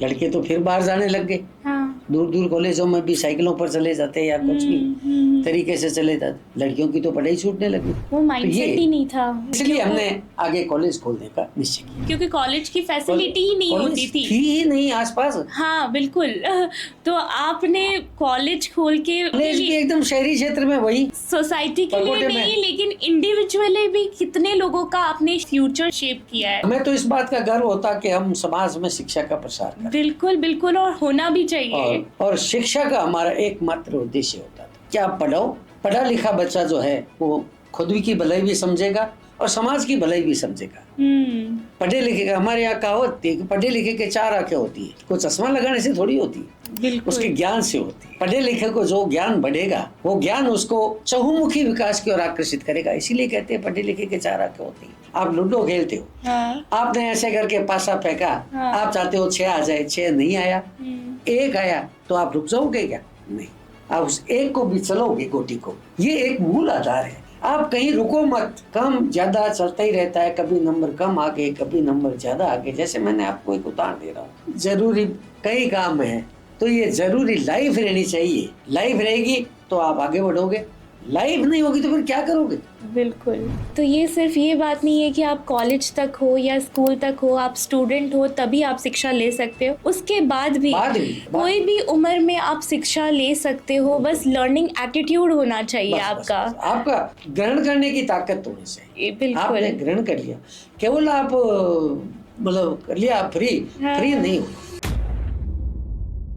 लड़के तो फिर बाहर जाने लग गए। हाँ। दूर दूर कॉलेजों में भी साइकिलों पर चले जाते या कुछ भी तरीके से चले जाते। लड़कियों की तो पढ़ाई छूटने लगी। वो माइंडसेट ही नहीं था, इसलिए हमने आगे कॉलेज खोलने का निश्चय किया, क्योंकि कॉलेज की फैसिलिटी ही नहीं होती थी ही नहीं आसपास। हाँ बिल्कुल। तो आपने कॉलेज खोल के कॉलेज की एकदम शहरी क्षेत्र में, वही सोसाइटी के लिए नहीं लेकिन इंडिविजुअली भी कितने लोगों का आपने फ्यूचर शेप किया है। हमें तो इस बात का गर्व होता कि हम समाज में शिक्षा का प्रसार करें। बिल्कुल बिल्कुल, और होना भी चाहिए। और शिक्षा का हमारा एकमात्र उद्देश्य होता था कि आप पढ़ो, पढ़ा लिखा बच्चा जो है वो खुद की भलाई भी समझेगा और समाज की भलाई भी समझेगा। पढ़े लिखे का, हमारे यहाँ कहावत थी कि पढ़े लिखे के चार आंखें होती है, कोई चश्मा लगाने से थोड़ी होती है, उसके ज्ञान से होती है। पढ़े लिखे को जो ज्ञान बढ़ेगा वो ज्ञान उसको चहुमुखी विकास की ओर आकर्षित करेगा। इसीलिए कहते हैं पढ़े लिखे के चार आंखें होती है। आप लूडो खेलते हो, आपने ऐसे करके पासा फेंका, आप चाहते हो 6 आ जाए, 6 नहीं आया, 1 आया, तो आप रुक जाओगे क्या? नहीं, आप उस 1 को भी चलोगे, गोटी को। ये एक मूल आधार है। आप कहीं रुको मत, कम ज्यादा चलता ही रहता है। कभी नंबर कम आगे, कभी नंबर ज्यादा आगे। जैसे मैंने आपको एक उदाहरण दे रहा हूँ, जरूरी कई काम है तो ये जरूरी लाइफ रहनी चाहिए। लाइफ रहेगी तो आप आगे बढ़ोगे, लाइफ नहीं होगी तो फिर क्या करोगे? बिल्कुल। तो ये सिर्फ ये बात नहीं है कि आप कॉलेज तक हो या स्कूल तक हो, आप स्टूडेंट हो तभी आप शिक्षा ले सकते हो। उसके बाद भी कोई भी उम्र में आप शिक्षा ले सकते हो। बस लर्निंग एटीट्यूड होना चाहिए आपका। आपका ग्रहण करने की ताकत होनी चाहिए। बिल्कुल, आपने ग्रहण कर लिया, केवल आप मतलब कर लिया, फ्री नहीं हो।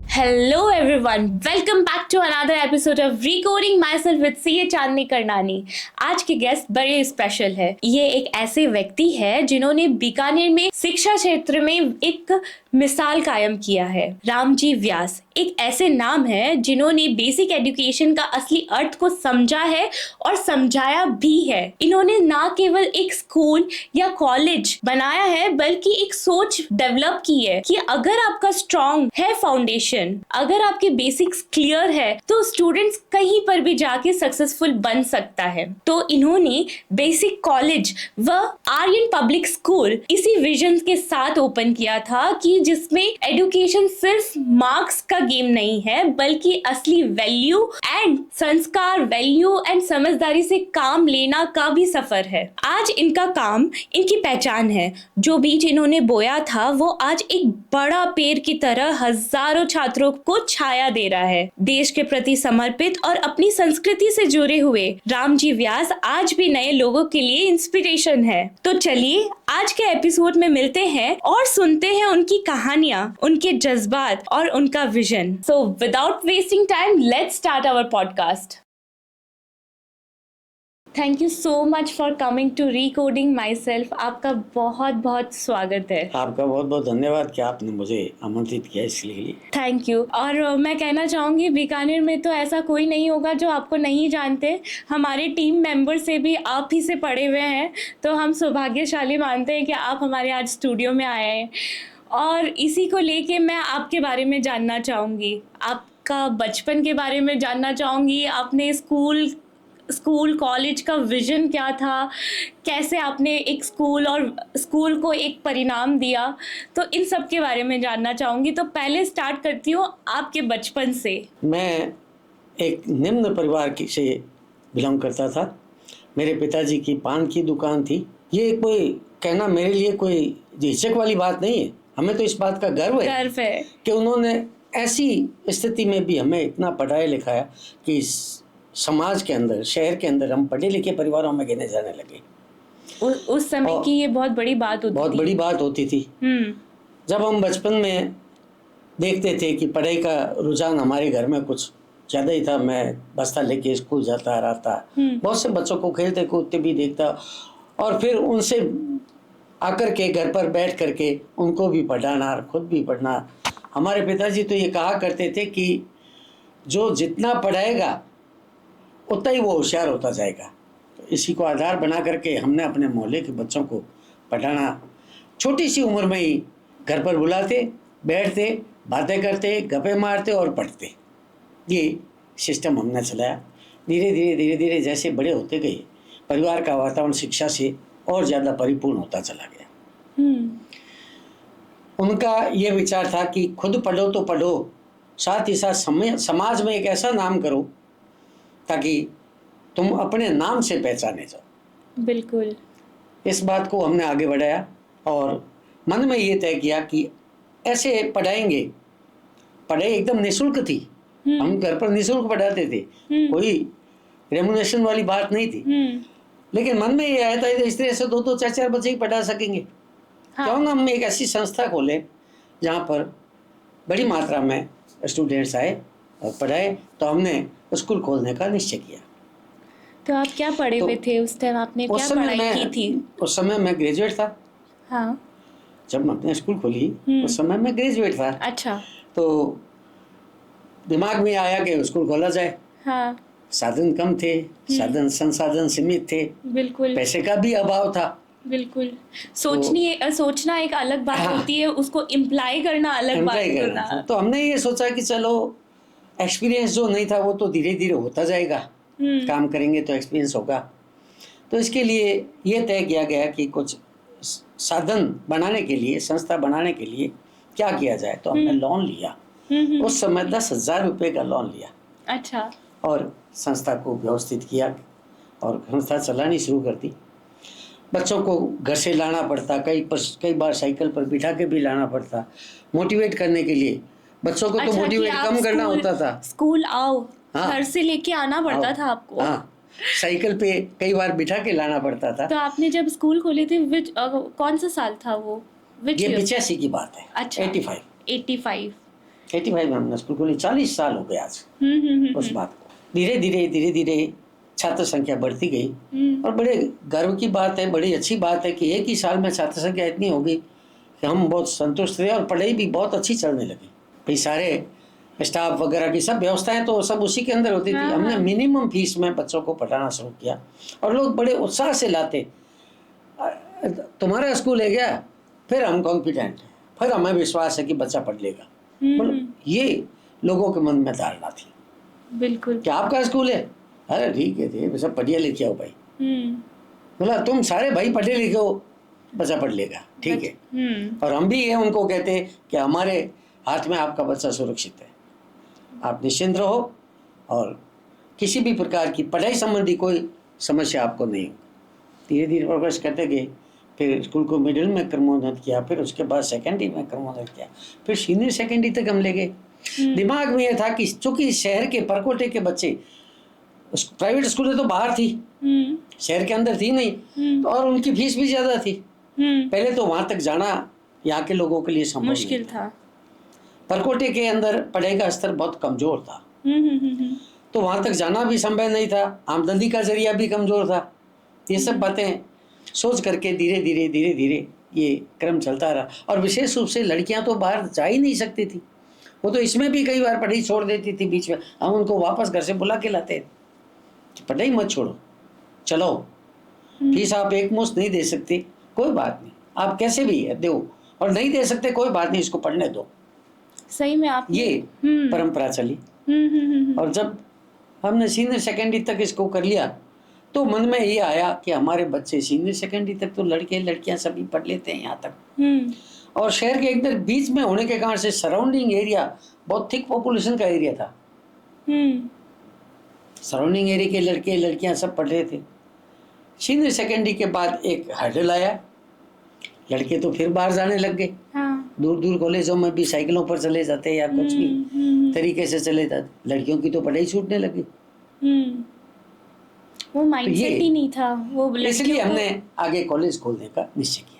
Hello everyone, welcome back to another episode of Recoding Myself with CA चांदनी करनानी। आज के गेस्ट बड़े स्पेशल है। ये एक ऐसे व्यक्ति है जिन्होंने बीकानेर में शिक्षा क्षेत्र में एक मिसाल कायम किया है। रामजी व्यास एक ऐसे नाम है जिन्होंने बेसिक एजुकेशन का असली अर्थ को समझा है और समझाया भी है। इन्होंने ना केवल एक स्कूल या कॉलेज बनाया है बल्कि एक सोच डेवलप की है कि अगर आपका स्ट्रॉन्ग है फाउंडेशन, अगर आपके बेसिक्स क्लियर है तो स्टूडेंट्स कहीं पर भी जाके सक्सेसफुल बन सकता है। तो इन्होंने बेसिक कॉलेज व आर्यन पब्लिक स्कूल इसी विजन के साथ ओपन किया था कि जिसमें एजुकेशन सिर्फ मार्क्स का गेम नहीं है बल्कि असली वैल्यू एंड संस्कार, वैल्यू एंड समझदारी से काम लेना का भी सफर है। आज इनका काम, इनकी पहचान है। जो बीज इन्होंने बोया था वो आज एक बड़ा पेड़ की तरह हजारों छात्रों को छाया दे रहा है। देश के प्रति समर्पित और अपनी संस्कृति से जुड़े हुए रामजी व्यास आज भी नए लोगों के लिए इंस्पिरेशन है। तो चलिए आज के एपिसोड में मिलते हैं और सुनते हैं उनकी कहानियां, उनके जज्बात और उनका vision. So without wasting time, let's start our podcast. Thank you so much for coming to recoding myself. आपका बहुत बहुत स्वागत है। आपका बहुत बहुत धन्यवाद कि आपने मुझे आमंत्रित किया इसके लिए। Thank you. और मैं कहना चाहूँगी बीकानेर में तो ऐसा कोई नहीं होगा जो आपको नहीं जानते। हमारे टीम मेंबर से भी आप ही से पढ़े हुए हैं, तो हम सौभाग्यशाली मानते हैं कि आप हमारे आज स्टूडियो में आए हैं। और इसी को लेके मैं आपके बारे में जानना चाहूँगी, आपका बचपन के बारे में जानना चाहूँगी। आपने स्कूल कॉलेज का विजन क्या था, कैसे आपने एक स्कूल को एक परिणाम दिया, तो इन सब के बारे में जानना चाहूँगी। तो पहले स्टार्ट करती हूँ आपके बचपन से। मैं एक निम्न परिवार से बिलोंग करता था। मेरे पिताजी की पान की दुकान थी। ये कोई कहना मेरे लिए कोई झिझक वाली बात नहीं है। हमें तो इस बात का गर्व है कि उन्होंने ऐसी स्थिति में भी हमें इतना पढ़ाया लिखाया कि समाज के अंदर, शहर के अंदर हम पढ़े लिखे परिवारों में गिने जाने लगे। उस समय की ये बहुत बड़ी बात होती थी। जब हम बचपन में देखते थे कि पढ़ाई का रुझान हमारे घर में कुछ ज़्यादा ही था। मैं बस्ता लेके स्कूल जाता रहता, बहुत से बच्चों को खेलते कूदते भी देखता और फिर उनसे आकर के घर पर बैठ करके उनको भी पढ़ाना और खुद भी पढ़ना। हमारे पिताजी तो ये कहा करते थे कि जो जितना पढ़ाएगा उतना ही वो होशियार होता जाएगा। तो इसी को आधार बना करके हमने अपने मोहल्ले के बच्चों को पढ़ाना। छोटी सी उम्र में ही घर पर बुलाते, बैठते, बातें करते, गप्पे मारते और पढ़ते। ये सिस्टम हमने चलाया। धीरे धीरे जैसे बड़े होते गए, परिवार का वातावरण शिक्षा से और ज़्यादा परिपूर्ण होता चला गया। उनका ये विचार था कि खुद पढ़ो तो पढ़ो, साथ ही साथ समाज में एक ऐसा नाम करो ताकि तुम अपने नाम से पहचाने जाओ। बिल्कुल। इस बात को हमने आगे बढ़ाया और मन में ये तय किया कि ऐसे पढ़ाएंगे। पढ़ाई एकदम निःशुल्क थी, हम घर पर निःशुल्क पढ़ाते थे, कोई रेमुनेशन वाली बात नहीं थी। लेकिन मन में ये आया था इस तरह से 2-2 4-4 बच्चे ही पढ़ा सकेंगे। हाँ। क्यों ना हम एक ऐसी संस्था खोलें जहाँ पर बड़ी मात्रा में स्टूडेंट्स आए और पढ़ाए। तो हमने स्कूल खोलने का निश्चय किया। तो आप क्या पढ़े हुए थे उस टाइम, आपने क्या पढ़ाई की थी? उस समय मैं ग्रेजुएट था। हाँ। जब मैंने स्कूल खोली उस समय मैं ग्रेजुएट था। अच्छा। तो दिमाग में आया कि स्कूल खोला जाए। हाँ। साधन कम थे, संसाधन सीमित थे, बिल्कुल। पैसे का भी अभाव था। बिल्कुल। सोचना एक अलग बात होती है, उसको इम्प्लाई करना अलग बात होता है। तो हमने ये सोचा कि चलो एक्सपीरियंस जो नहीं था वो तो धीरे धीरे होता जाएगा, काम करेंगे तो एक्सपीरियंस होगा। तो इसके लिए ये तय किया गया कि कुछ साधन बनाने के लिए, संस्था बनाने के लिए क्या किया जाए। तो हमने लोन लिया। उस समय 10,000 रुपये का लोन लिया। अच्छा। और संस्था को व्यवस्थित किया और संस्था चलानी शुरू कर दी। बच्चों को घर से लाना पड़ता, कई बार साइकिल पर बिठा के भी लाना पड़ता, मोटिवेट करने के लिए। बच्चों को तो मोटिवेट कम करना होता था। स्कूल आओ, हाँ, घर से लेके आना पड़ता था आपको। हाँ, साइकिल पे कई बार बिठा के लाना पड़ता था। तो आपने जब स्कूल खोले थे कौन सा साल था वो? ये 85 की बात है। अच्छा। 85 में हमने स्कूल खोली। 40 साल हो गए आज उस बात को। धीरे धीरे छात्र संख्या बढ़ती गई और बड़े गर्व की बात है, बड़ी अच्छी बात है कि एक ही साल में छात्र संख्या इतनी हो गई कि हम बहुत संतुष्ट थे और पढ़ाई भी बहुत अच्छी चलने लगी। भाई सारे स्टाफ वगैरह की सब व्यवस्थाएं तो सब उसी के अंदर होती थी। हमने मिनिमम फीस में बच्चों को पढ़ाना शुरू किया और लोग बड़े उत्साह से लाते, तुम्हारा स्कूल है क्या? फिर हम कॉन्फिडेंट हैं, फिर हमें विश्वास है कि बच्चा पढ़ लेगा। मतलब ये लोगों के मन में धारणा थी। बिल्कुल। क्या आपका स्कूल है? अरे ठीक है, सब पढ़िए लिखे हो भाई। बोला तुम सारे भाई पढ़े लिखे हो, बच्चा पढ़ लेगा, ठीक है। और हम भी ये उनको कहते कि हमारे हाथ में आपका बच्चा सुरक्षित है, आप निश्चिंत रहो और किसी भी प्रकार की पढ़ाई संबंधी कोई समस्या आपको नहीं होगी। धीरे धीरे प्रोग्रेस करते गए। फिर स्कूल को मिडिल में क्रमोन्नत किया, फिर उसके बाद सेकेंडरी में क्रमोन्नत किया, फिर सीनियर सेकेंडरी तक हम ले गए। दिमाग में यह था कि चूंकि शहर के परकोटे के बच्चे, प्राइवेट स्कूलें तो बाहर थी, शहर के अंदर थी नहीं, तो और उनकी फीस भी ज्यादा थी। पहले तो वहां तक जाना यहाँ के लोगों के लिए संभव मुश्किल था। परकोटे के अंदर पढ़ाई का स्तर बहुत कमजोर था, तो वहां तक जाना भी संभव नहीं था, आमदनी का जरिया भी कमजोर था। ये सब बातें सोच करके धीरे धीरे ये क्रम चलता रहा। और विशेष रूप से लड़कियां तो बाहर जा ही नहीं सकती थी, वो तो इसमें भी कई बार पढ़ाई छोड़ देती थी बीच में। हम उनको वापस घर से बुला के लाते, पढ़ाई मत छोड़ो, चलो फीस आप एक मुश्त नहीं दे सकते, कोई बात नहीं, आप कैसे भी दो, और नहीं दे सकते कोई बात नहीं, इसको पढ़ने दो। सही में आप ये परंपरा चली। और जब हमने सीनियर सेकेंडरी तक इसको कर लिया तो मन में ये आया कि हमारे बच्चे सीनियर सेकेंडरी तक तो लड़के लड़कियां सभी पढ़ लेते हैं यहाँ तक। और शहर के एकदम बीच में होने के कारण से सराउंडिंग एरिया बहुत थिक पॉपुलेशन का एरिया था। सराउंडिंग एरिया के लड़के लड़कियां सब पढ़ रहे थे। सीनियर सेकेंडरी के बाद एक हर्डल आया, लड़के तो फिर बाहर जाने लग गए। दूर दूर कॉलेजों में भी साइकिलों पर चले जाते या कुछ भी तरीके से चले जाते, लड़कियों की तो पढ़ाई छूटने लगी। वो माइंडसेट ही नहीं था वो, इसलिए हमने आगे कॉलेज खोलने का निश्चय किया।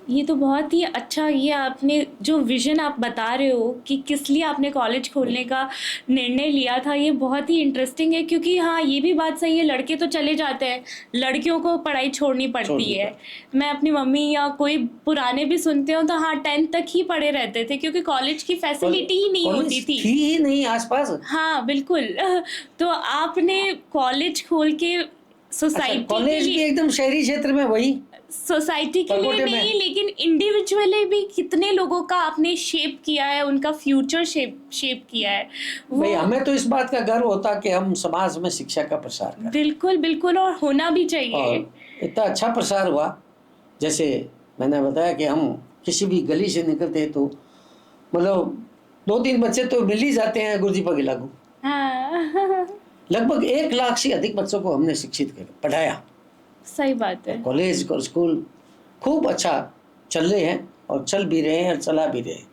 ये तो बहुत ही अच्छा, ये आपने जो विजन आप बता रहे हो कि किस लिए आपने कॉलेज खोलने का निर्णय लिया था, ये बहुत ही इंटरेस्टिंग है। क्योंकि हाँ, ये भी बात सही है, लड़के तो चले जाते हैं, लड़कियों को पढ़ाई छोड़नी पड़ती है। मैं अपनी मम्मी या कोई पुराने भी सुनते हो तो हाँ 10th तक ही पढ़े रहते थे, क्योंकि कॉलेज की फैसिलिटी ही नहीं होती थी ही नहीं आसपास। हाँ बिल्कुल। तो आपने कॉलेज खोल के सोसाइटी कॉलेज भी एकदम शहरी क्षेत्र में, वही सोसाइटी के लिए नहीं लेकिन इंडिविजुअली भी कितने लोगों का आपने शेप किया है, उनका फ्यूचर शेप किया है। भाई हमें तो इस बात का गर्व होता कि हम समाज में शिक्षा का प्रसार करें। बिल्कुल बिल्कुल, और होना भी चाहिए। और इतना अच्छा प्रसार हुआ, जैसे मैंने बताया कि हम किसी भी गली से निकलते हैं तो मतलब 2-3 बच्चे तो मिल ही जाते हैं गुरुजी पगे लागू। हाँ। लगभग 1 लाख से अधिक बच्चों को हमने शिक्षित कर पढ़ाया। सही बात है। कॉलेज और स्कूल खूब अच्छा चल रहे हैं और चल भी रहे हैं और चला भी रहे हैं।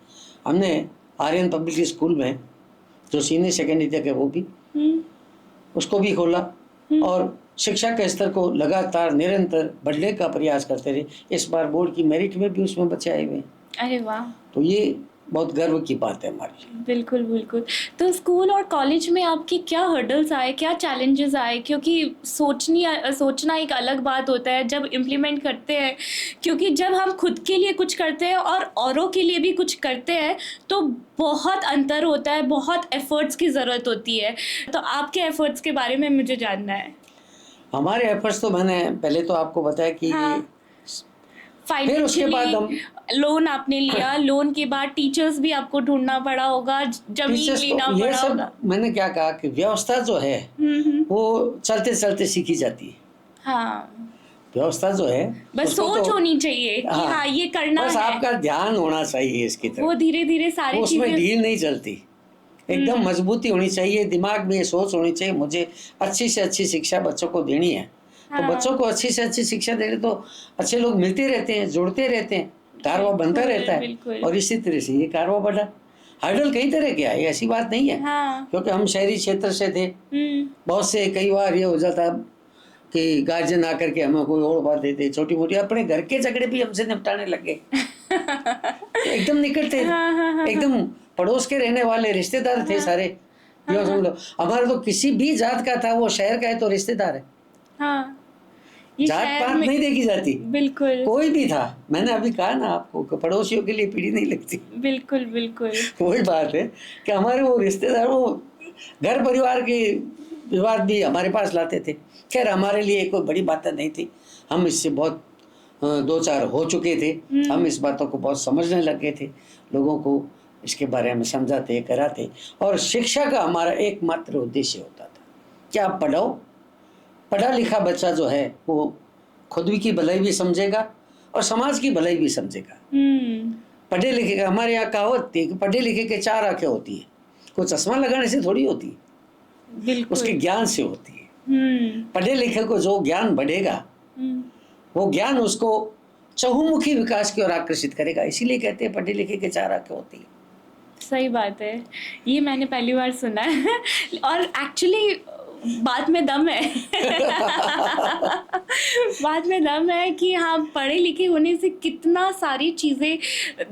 हमने आर्यन पब्लिक स्कूल में जो सीनियर सेकेंडरी तक है वो भी उसको भी खोला और शिक्षा के स्तर को लगातार निरंतर बढ़ने का प्रयास करते रहे। इस बार बोर्ड की मेरिट में भी उसमें बच्चे आए हुए हैं। अरे वाह, तो ये बहुत गर्व की बात है हमारी। बिल्कुल बिल्कुल। तो स्कूल और कॉलेज में आपके क्या हर्डल्स आए, क्या चैलेंजेस आए? क्योंकि सोचना एक अलग बात होता है जब इम्प्लीमेंट करते हैं, क्योंकि जब हम खुद के लिए कुछ करते हैं और औरों के लिए भी कुछ करते हैं तो बहुत अंतर होता है, बहुत एफर्ट्स की ज़रूरत होती है। तो आपके एफर्ट्स के बारे में मुझे जानना है। हमारे एफर्ट्स तो मैंने पहले तो आपको बताया कि हाँ। फिर उसके बाद हम लोन आपने लिया, लोन के बाद टीचर्स भी आपको ढूंढना पड़ा होगा, जमीन टीचर्स लेना तो ये पड़ा सब होगा। मैंने क्या कहा कि व्यवस्था जो है वो चलते चलते सीखी जाती है। हाँ, व्यवस्था जो है बस उसको सोच तो होनी चाहिए कि हाँ ये करना बस है। आपका ध्यान होना चाहिए इसकी तरफ। वो धीरे धीरे सारी वो उसमें चीजें। ढील नहीं चलती, एकदम मजबूती होनी चाहिए, दिमाग में ये सोच होनी चाहिए मुझे अच्छी से अच्छी शिक्षा बच्चों को देनी है। तो हाँ। बच्चों को अच्छी से अच्छी शिक्षा देने तो अच्छे लोग मिलते रहते हैं, जुड़ते रहते हैं, कारवा बनता रहता है। बिल्कुल। और इसी तरह से ये कारवा बढ़ा। हर्डल कई तरह के आए, ऐसी बात नहीं है। हाँ। क्योंकि हम शहरी क्षेत्र से थे, बहुत से कई बार ये हो जाता कि गार्जियन आकर के हमें कोई और बात देते, छोटी मोटी अपने घर के झगड़े भी हमसे निपटाने लगे। एकदम निकट थे, एकदम पड़ोस के रहने वाले रिश्तेदार थे सारे। यो समझ लो हमारा तो किसी भी जात का था, वो शहर का है तो रिश्तेदार है। हाँ, ये जात शहर पात में नहीं देखी जाती, बिल्कुल कोई भी था। मैंने अभी कहा ना आपको कि पड़ोसियों के लिए पीढ़ी नहीं लगती। बिल्कुल बिल्कुल। वही बात है कि हमारे वो रिश्तेदार वो घर परिवार के विवाद भी हमारे पास लाते थे। खैर हमारे लिए कोई बड़ी बात नहीं थी, हम इससे बहुत 2-4 हो चुके थे। हम इस बातों को बहुत समझने लग गए थे, लोगों को इसके बारे में समझाते कराते। और शिक्षा का हमारा एकमात्र उद्देश्य होता था कि आप पढ़ो, पढ़ा लिखा बच्चा जो है वो खुद की भलाई भी समझेगा और समाज की भलाई भी समझेगा। पढ़े लिखे का हमारे यहाँ कहावत थी कि पढ़े लिखे के 4 आंखें होती है। कोई चश्मा लगाने से थोड़ी होती है, बिल्कुल उसके ज्ञान से होती है। पढ़े लिखे को जो ज्ञान बढ़ेगा वो ज्ञान उसको चहुमुखी विकास की ओर आकर्षित करेगा। इसीलिए कहते हैं पढ़े लिखे के 4 आंखें होती है। सही बात है, ये मैंने पहली बार सुना है। और एक्चुअली बात में दम है। बात में दम है कि हाँ, पढ़े लिखे होने से कितना सारी चीजें,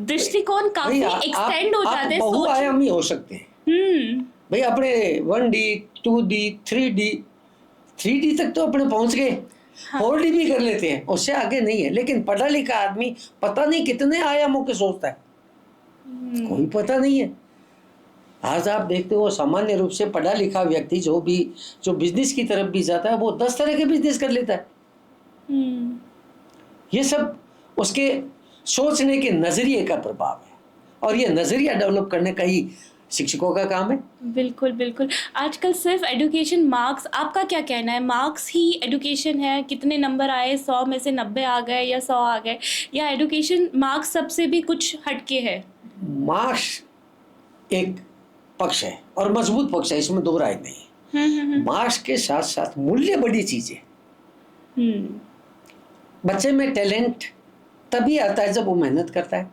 दृष्टिकोण काफी एक्सटेंड हो जाते हैं। बहुआयामी हो सकते हैं भाई। अपने 1D 2D 3D तक तो अपने पहुंच गए। 4D भी कर लेते हैं, उससे आगे नहीं है। लेकिन पढ़ा लिखा आदमी पता नहीं कितने आयामों के सोचता है, कोई पता नहीं है। आज आप देखते हो सामान्य रूप से पढ़ा लिखा व्यक्ति जो बिजनेस की तरफ भी जाता है वो 10 तरह के बिजनेस कर लेता है। ये सब उसके सोचने के नजरिए का प्रभाव है और ये नजरिया डेवलप करने का ही शिक्षकों का काम है। बिल्कुल बिल्कुल। आजकल सिर्फ एजुकेशन, मार्क्स, आपका क्या कहना है? मार्क्स ही एजुकेशन है? कितने नंबर आए, 100 में से 90 आ गए या 100 आ गए, या एजुकेशन मार्क्स सबसे भी कुछ हटके है? मार्क्स एक पक्ष है और मजबूत पक्ष है, इसमें दो राय नहीं है। मार्क्स के साथ साथ मूल्य बड़ी चीज है। बच्चे में टैलेंट तभी आता है जब वो मेहनत करता है,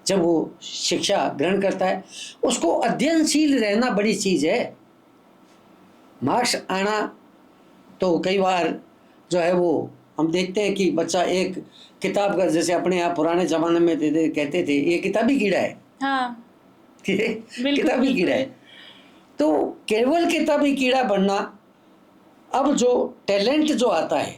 जब वो शिक्षा ग्रहण करता है। उसको अध्ययनशील रहना बड़ी चीज है। मार्क्स आना तो कई बार जो है वो हम देखते हैं कि बच्चा एक किताब का, जैसे अपने यहाँ पुराने जमाने में कहते थे ये किताबी कीड़ा है। हाँ, किताबी कीड़ा है। तो केवल किताबी कीड़ा बनना, अब जो टैलेंट जो आता है,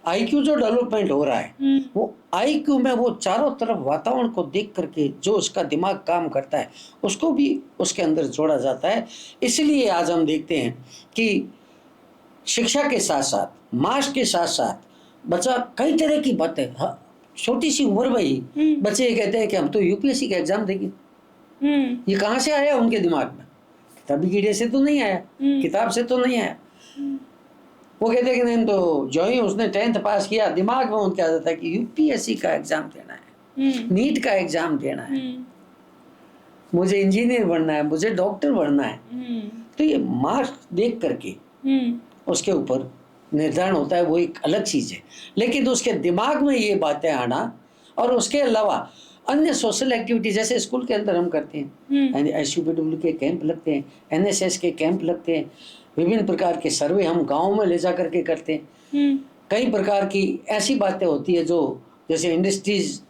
आईक्यू जो डेवलपमेंट हो रहा है, वो आईक्यू में वो चारों तरफ वातावरण को देख करके जो उसका दिमाग काम करता है उसको भी उसके अंदर जोड़ा जाता है। इसलिए आज हम देखते हैं कि शिक्षा के साथ साथ, मार्क्स के साथ साथ बच्चा कई तरह की बातें, छोटी सी उम्र में ही बच्चे ये कहते हैं कि हम तो यूपीएससी का एग्जाम देंगे। ये कहाँ से आया उनके दिमाग में? किताबी कीड़े से तो नहीं आया, किताब से तो नहीं आया। वो कहते हैं कि नहीं, तो जो ही उसने 10th पास किया दिमाग में उनके आ जाता है कि यूपीएससी का एग्जाम देना है। नीट का एग्जाम देना है, मुझे इंजीनियर बनना है, मुझे डॉक्टर बनना है, तो ये मार्क्स देख करके उसके ऊपर निर्धारण होता है, वो एक अलग चीज है। लेकिन उसके दिमाग में ये बातें आना, और उसके अलावा अन्य सोशल एक्टिविटी जैसे स्कूल के अंदर हम करते हैं, SUPW के कैंप लगते हैं, NSS के कैंप लगते हैं, विभिन्न प्रकार के सर्वे हम गाँव में ले जा करके करते हैं। कई प्रकार की ऐसी बातें होती है जो जैसे इंडस्ट्रीज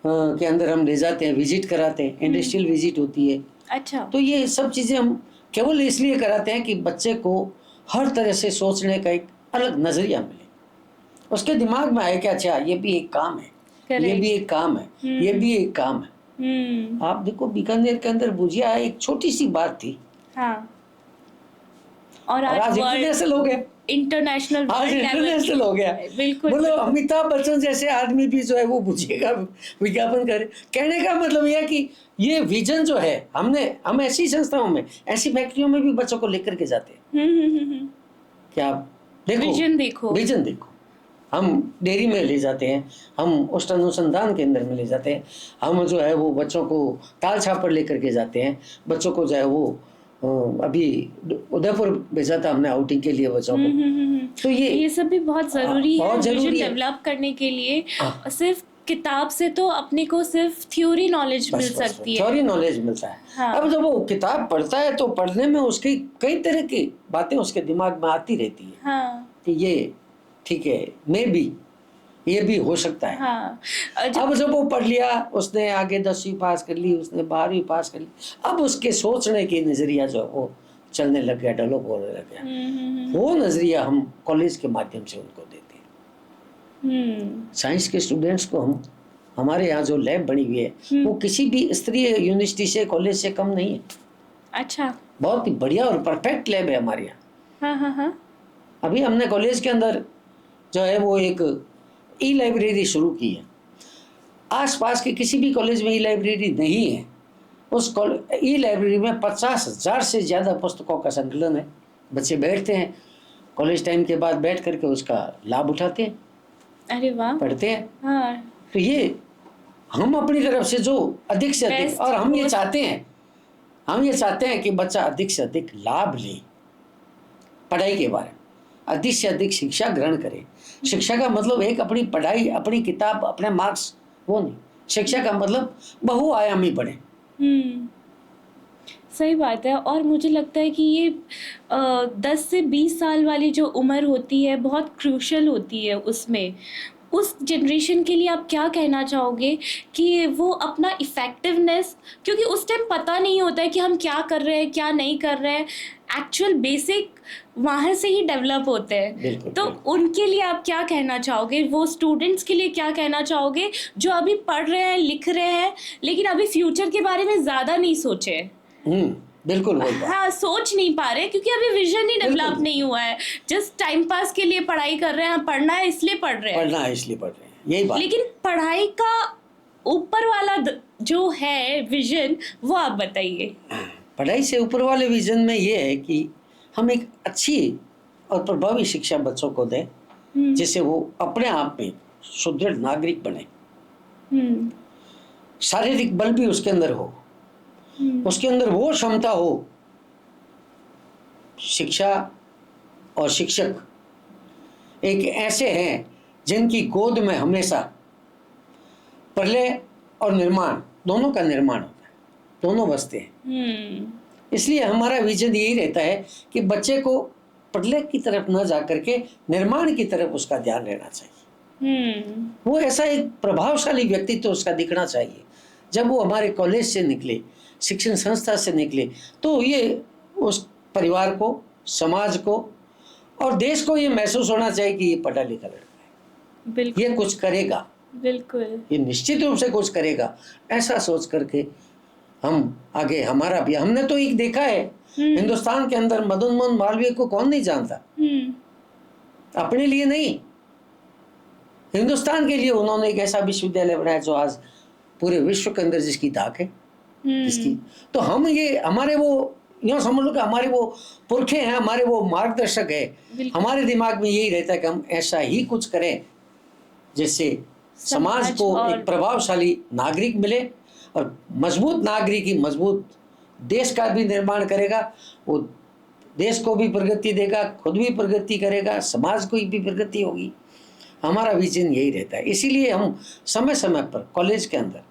के अंदर हम ले जाते हैं, विजिट कराते हैं, इंडस्ट्रियल विजिट होती है। अच्छा। तो ये सब चीज़ें हम केवल इसलिए कराते हैं कि बच्चे को हर तरह से सोचने का एक अलग नज़रिया मिले, उसके दिमाग में आए कि अच्छा ये भी एक काम है, ये भी एक काम है, ये भी एक काम है। आप देखो बीकानेर के अंदर भुजिया एक छोटी सी बात थी, हाँ, और आज इंटरनेशनल हो गया, इंटरनेशनल हो गया। बिल्कुल, मतलब अमिताभ बच्चन जैसे आदमी भी जो है वो भुजिया का विज्ञापन करे। कहने का मतलब यह है कि ये विजन जो है हम ऐसी संस्थाओं में, ऐसी फैक्ट्रियों में भी बच्चों को लेकर के जाते हैं। क्या देखो विजन देखो, हम डेयरी में ले जाते हैं, हम उस अनुसंधान केंद्र में ले जाते हैं, हम जो है वो बच्चों को ताल छापर लेकर के जाते हैं, बच्चों को जो है वो अभी उदयपुर भेजा था हमने आउटिंग के लिए बच्चों को। तो ये सब भी बहुत जरूरी है, विजन डेवलप करने के लिए। सिर्फ किताब से तो अपने को सिर्फ थ्योरी नॉलेज मिल सकती है, थ्योरी नॉलेज मिलता है। हाँ। अब जब वो किताब पढ़ता है तो पढ़ने में उसकी कई तरह की बातें उसके दिमाग में आती रहती है। हाँ। कि ये ठीक है, मैं भी ये भी हो सकता है। हाँ। अब जब वो पढ़ लिया, उसने आगे 10वीं पास कर ली, उसने 12वीं पास कर ली, अब उसके सोचने की नजरिया जो वो चलने लग गया, डेवलप होने लग गया। वो नजरिया हम कॉलेज के माध्यम से उनको देते हैं। साइंस के स्टूडेंट्स को हम, हमारे यहाँ जो लैब बनी हुई है वो किसी भी स्तरीय यूनिवर्सिटी से, कॉलेज से कम नहीं है। अच्छा, बहुत ही बढ़िया और परफेक्ट लैब है हमारे यहाँ। हाँ। अभी हमने कॉलेज के अंदर जो है वो एक ई-लाइब्रेरी शुरू की है। आसपास के किसी भी कॉलेज में ई-लाइब्रेरी नहीं है। उस ई-लाइब्रेरी में 50,000 से ज़्यादा पुस्तकों का संकलन है। बच्चे बैठते हैं, कॉलेज टाइम के बाद बैठ करके उसका लाभ उठाते हैं। अरे वाह, पढ़ते हैं। हाँ। तो ये हम अपनी तरफ से जो अधिक से अधिक, और हम ये चाहते हैं कि बच्चा अधिक से अधिक लाभ ले पढ़ाई के बारे में, अधिक से अधिक शिक्षा ग्रहण करे। शिक्षा का मतलब एक अपनी पढ़ाई, अपनी किताब, अपने मार्क्स, वो नहीं। शिक्षा का मतलब बहुआयामी बने। सही बात है। और मुझे लगता है कि ये 10 से 20 साल वाली जो उम्र होती है बहुत क्रूशल होती है। उसमें उस जनरेशन के लिए आप क्या कहना चाहोगे कि वो अपना इफ़ेक्टिवनेस, क्योंकि उस टाइम पता नहीं होता है कि हम क्या कर रहे हैं, क्या नहीं कर रहे हैं, एक्चुअल बेसिक वहाँ से ही डेवलप होते हैं। तो उनके लिए आप क्या कहना चाहोगे? वो स्टूडेंट्स के लिए क्या कहना चाहोगे जो अभी पढ़ रहे हैं, लिख रहे हैं, लेकिन अभी फ्यूचर के बारे में ज़्यादा नहीं सोचे? बिल्कुल। हाँ, सोच नहीं पा रहे क्योंकि अभी विजन ही डेवलप नहीं हुआ है। जस्ट टाइम पास के लिए पढ़ाई कर रहे हैं, पढ़ना है इसलिए पढ़ रहे हैं, यही बात। लेकिन पढ़ाई का ऊपर वाला जो है विजन, वो आप बताइए। पढ़ाई से ऊपर वाले विजन में ये है कि हम एक अच्छी और प्रभावी शिक्षा बच्चों को दें, जिससे वो अपने आप में सुदृढ़ नागरिक बने। शारीरिक बल भी उसके अंदर हो, उसके अंदर वो क्षमता हो। शिक्षा और शिक्षक एक ऐसे हैं जिनकी गोद में हमेशा प्रलय और निर्माण, दोनों का निर्माण होता है, दोनों बसते हैं। इसलिए हमारा विजन यही रहता है कि बच्चे को प्रलय की तरफ न जा करके निर्माण की तरफ उसका ध्यान रहना चाहिए। वो ऐसा एक प्रभावशाली व्यक्तित्व तो उसका दिखना चाहिए। जब वो हमारे कॉलेज से निकले, शिक्षण संस्था से निकले, तो ये उस परिवार को, समाज को और देश को ये महसूस होना चाहिए कि ये पढ़ा लिखा लड़का है, ये कुछ करेगा, बिल्कुल, ये निश्चित रूप से कुछ करेगा। ऐसा सोच करके हम आगे, हमारा भी, हमने तो एक देखा है हिंदुस्तान के अंदर, मदन मोहन मालवीय को कौन नहीं जानता? अपने लिए नहीं, हिंदुस्तान के लिए उन्होंने एक ऐसा विश्वविद्यालय बनाया जो आज पूरे विश्व के अंदर जिसकी धाक है, जिसकी। तो हम ये, हमारे वो, यूँ समझ लो कि हमारे वो पुरखे हैं, हमारे वो मार्गदर्शक है। हमारे दिमाग में यही रहता है कि हम ऐसा ही कुछ करें जिससे समाज को एक प्रभावशाली नागरिक मिले, और मजबूत नागरिक ही मजबूत देश का भी निर्माण करेगा। वो देश को भी प्रगति देगा, खुद भी प्रगति करेगा, समाज को भी प्रगति होगी। हमारा विजन यही रहता है। इसीलिए हम समय समय पर कॉलेज के अंदर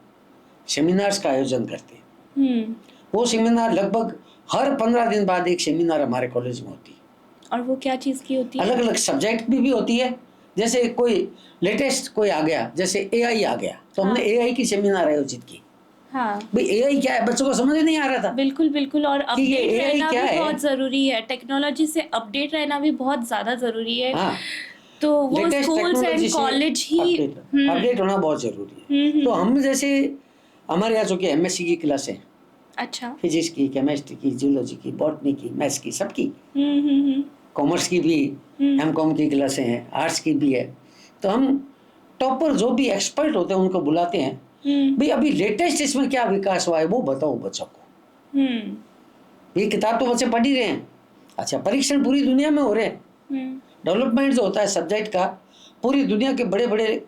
सेमिनार्स का आयोजन करते हैं। वो सेमिनार लगभग हर 15 दिन बाद एक सेमिनार हमारे कॉलेज में होती है। और वो क्या चीज़ की होती है? अलग अलग सब्जेक्ट भी होती है। जैसे कोई लेटेस्ट कोई आ गया, जैसे एआई आ गया, तो हमने एआई की सेमिनार आयोजित की। हाँ, भाई एआई क्या है, बच्चों को समझ नहीं आ रहा था। बिल्कुल बिल्कुल। और अपडेट AI रहना क्या भी है? बहुत जरूरी है, टेक्नोलॉजी से अपडेट रहना भी बहुत ज्यादा जरूरी है। हाँ, तो वो लेटेस्ट स्कूल्स टेक्नोलॉजी एंड से कॉलेज ही अपडेट होना बहुत जरूरी है। तो हम जैसे हमारे यहाँ जो कि एमएससी की क्लास है, अच्छा, फिजिक्स की, केमिस्ट्री की, जूलॉजी की, बॉटनी की, मैथ्स की, सबकी, कॉमर्स की भी, एमकॉम की क्लासें हैं, आर्ट्स की भी है। तो हम टॉपर जो भी एक्सपर्ट होते हैं उनको बुलाते हैं, भाई अभी लेटेस्ट इसमें क्या विकास हुआ है वो बताओ बच्चों को। ये किताब तो बच्चे पढ़ ही रहे हैं। अच्छा, परीक्षण पूरी दुनिया में हो रहे हैं। डेवलपमेंट जो होता है सब्जेक्ट का, पूरी दुनिया के बड़े बड़े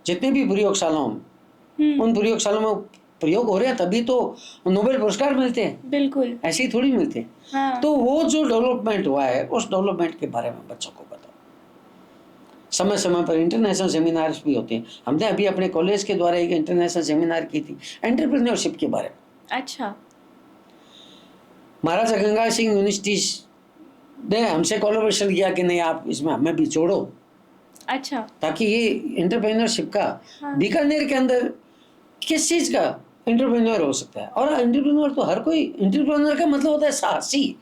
जितने भी प्रयोगशालाओं में, उन प्रयोगशालाओं में प्रयोग हो रहे हैं, तभी तो नोबेल पुरस्कार मिलते हैं। बिल्कुल, ऐसे ही थोड़ी मिलते हैं। हाँ। तो वो जो डेवलपमेंट हुआ है उस डेवलपमेंट के बारे में बच्चों को बताओ। समय समय पर इंटरनेशनल सेमिनार्स भी होते हैं। हमने अभी अपने कॉलेज के द्वारा एक इंटरनेशनल सेमिनार की थी एंटरप्रेन्योरशिप के बारे में। अच्छा, महाराजा गंगा सिंह यूनिवर्सिटी ने हमसे कोलैबोरेशन किया कि नहीं आप इसमें हमें भी जोड़ो, अच्छा, ताकि ये एंटरप्रेन्योरशिप का हाँ। बीकानेर के अंदर किस चीज का एंटरप्रेन्योर हो सकता है। और एंटरप्रेन्योर तो हर कोई, एंटरप्रेन्योर का मतलब होता है साहसी।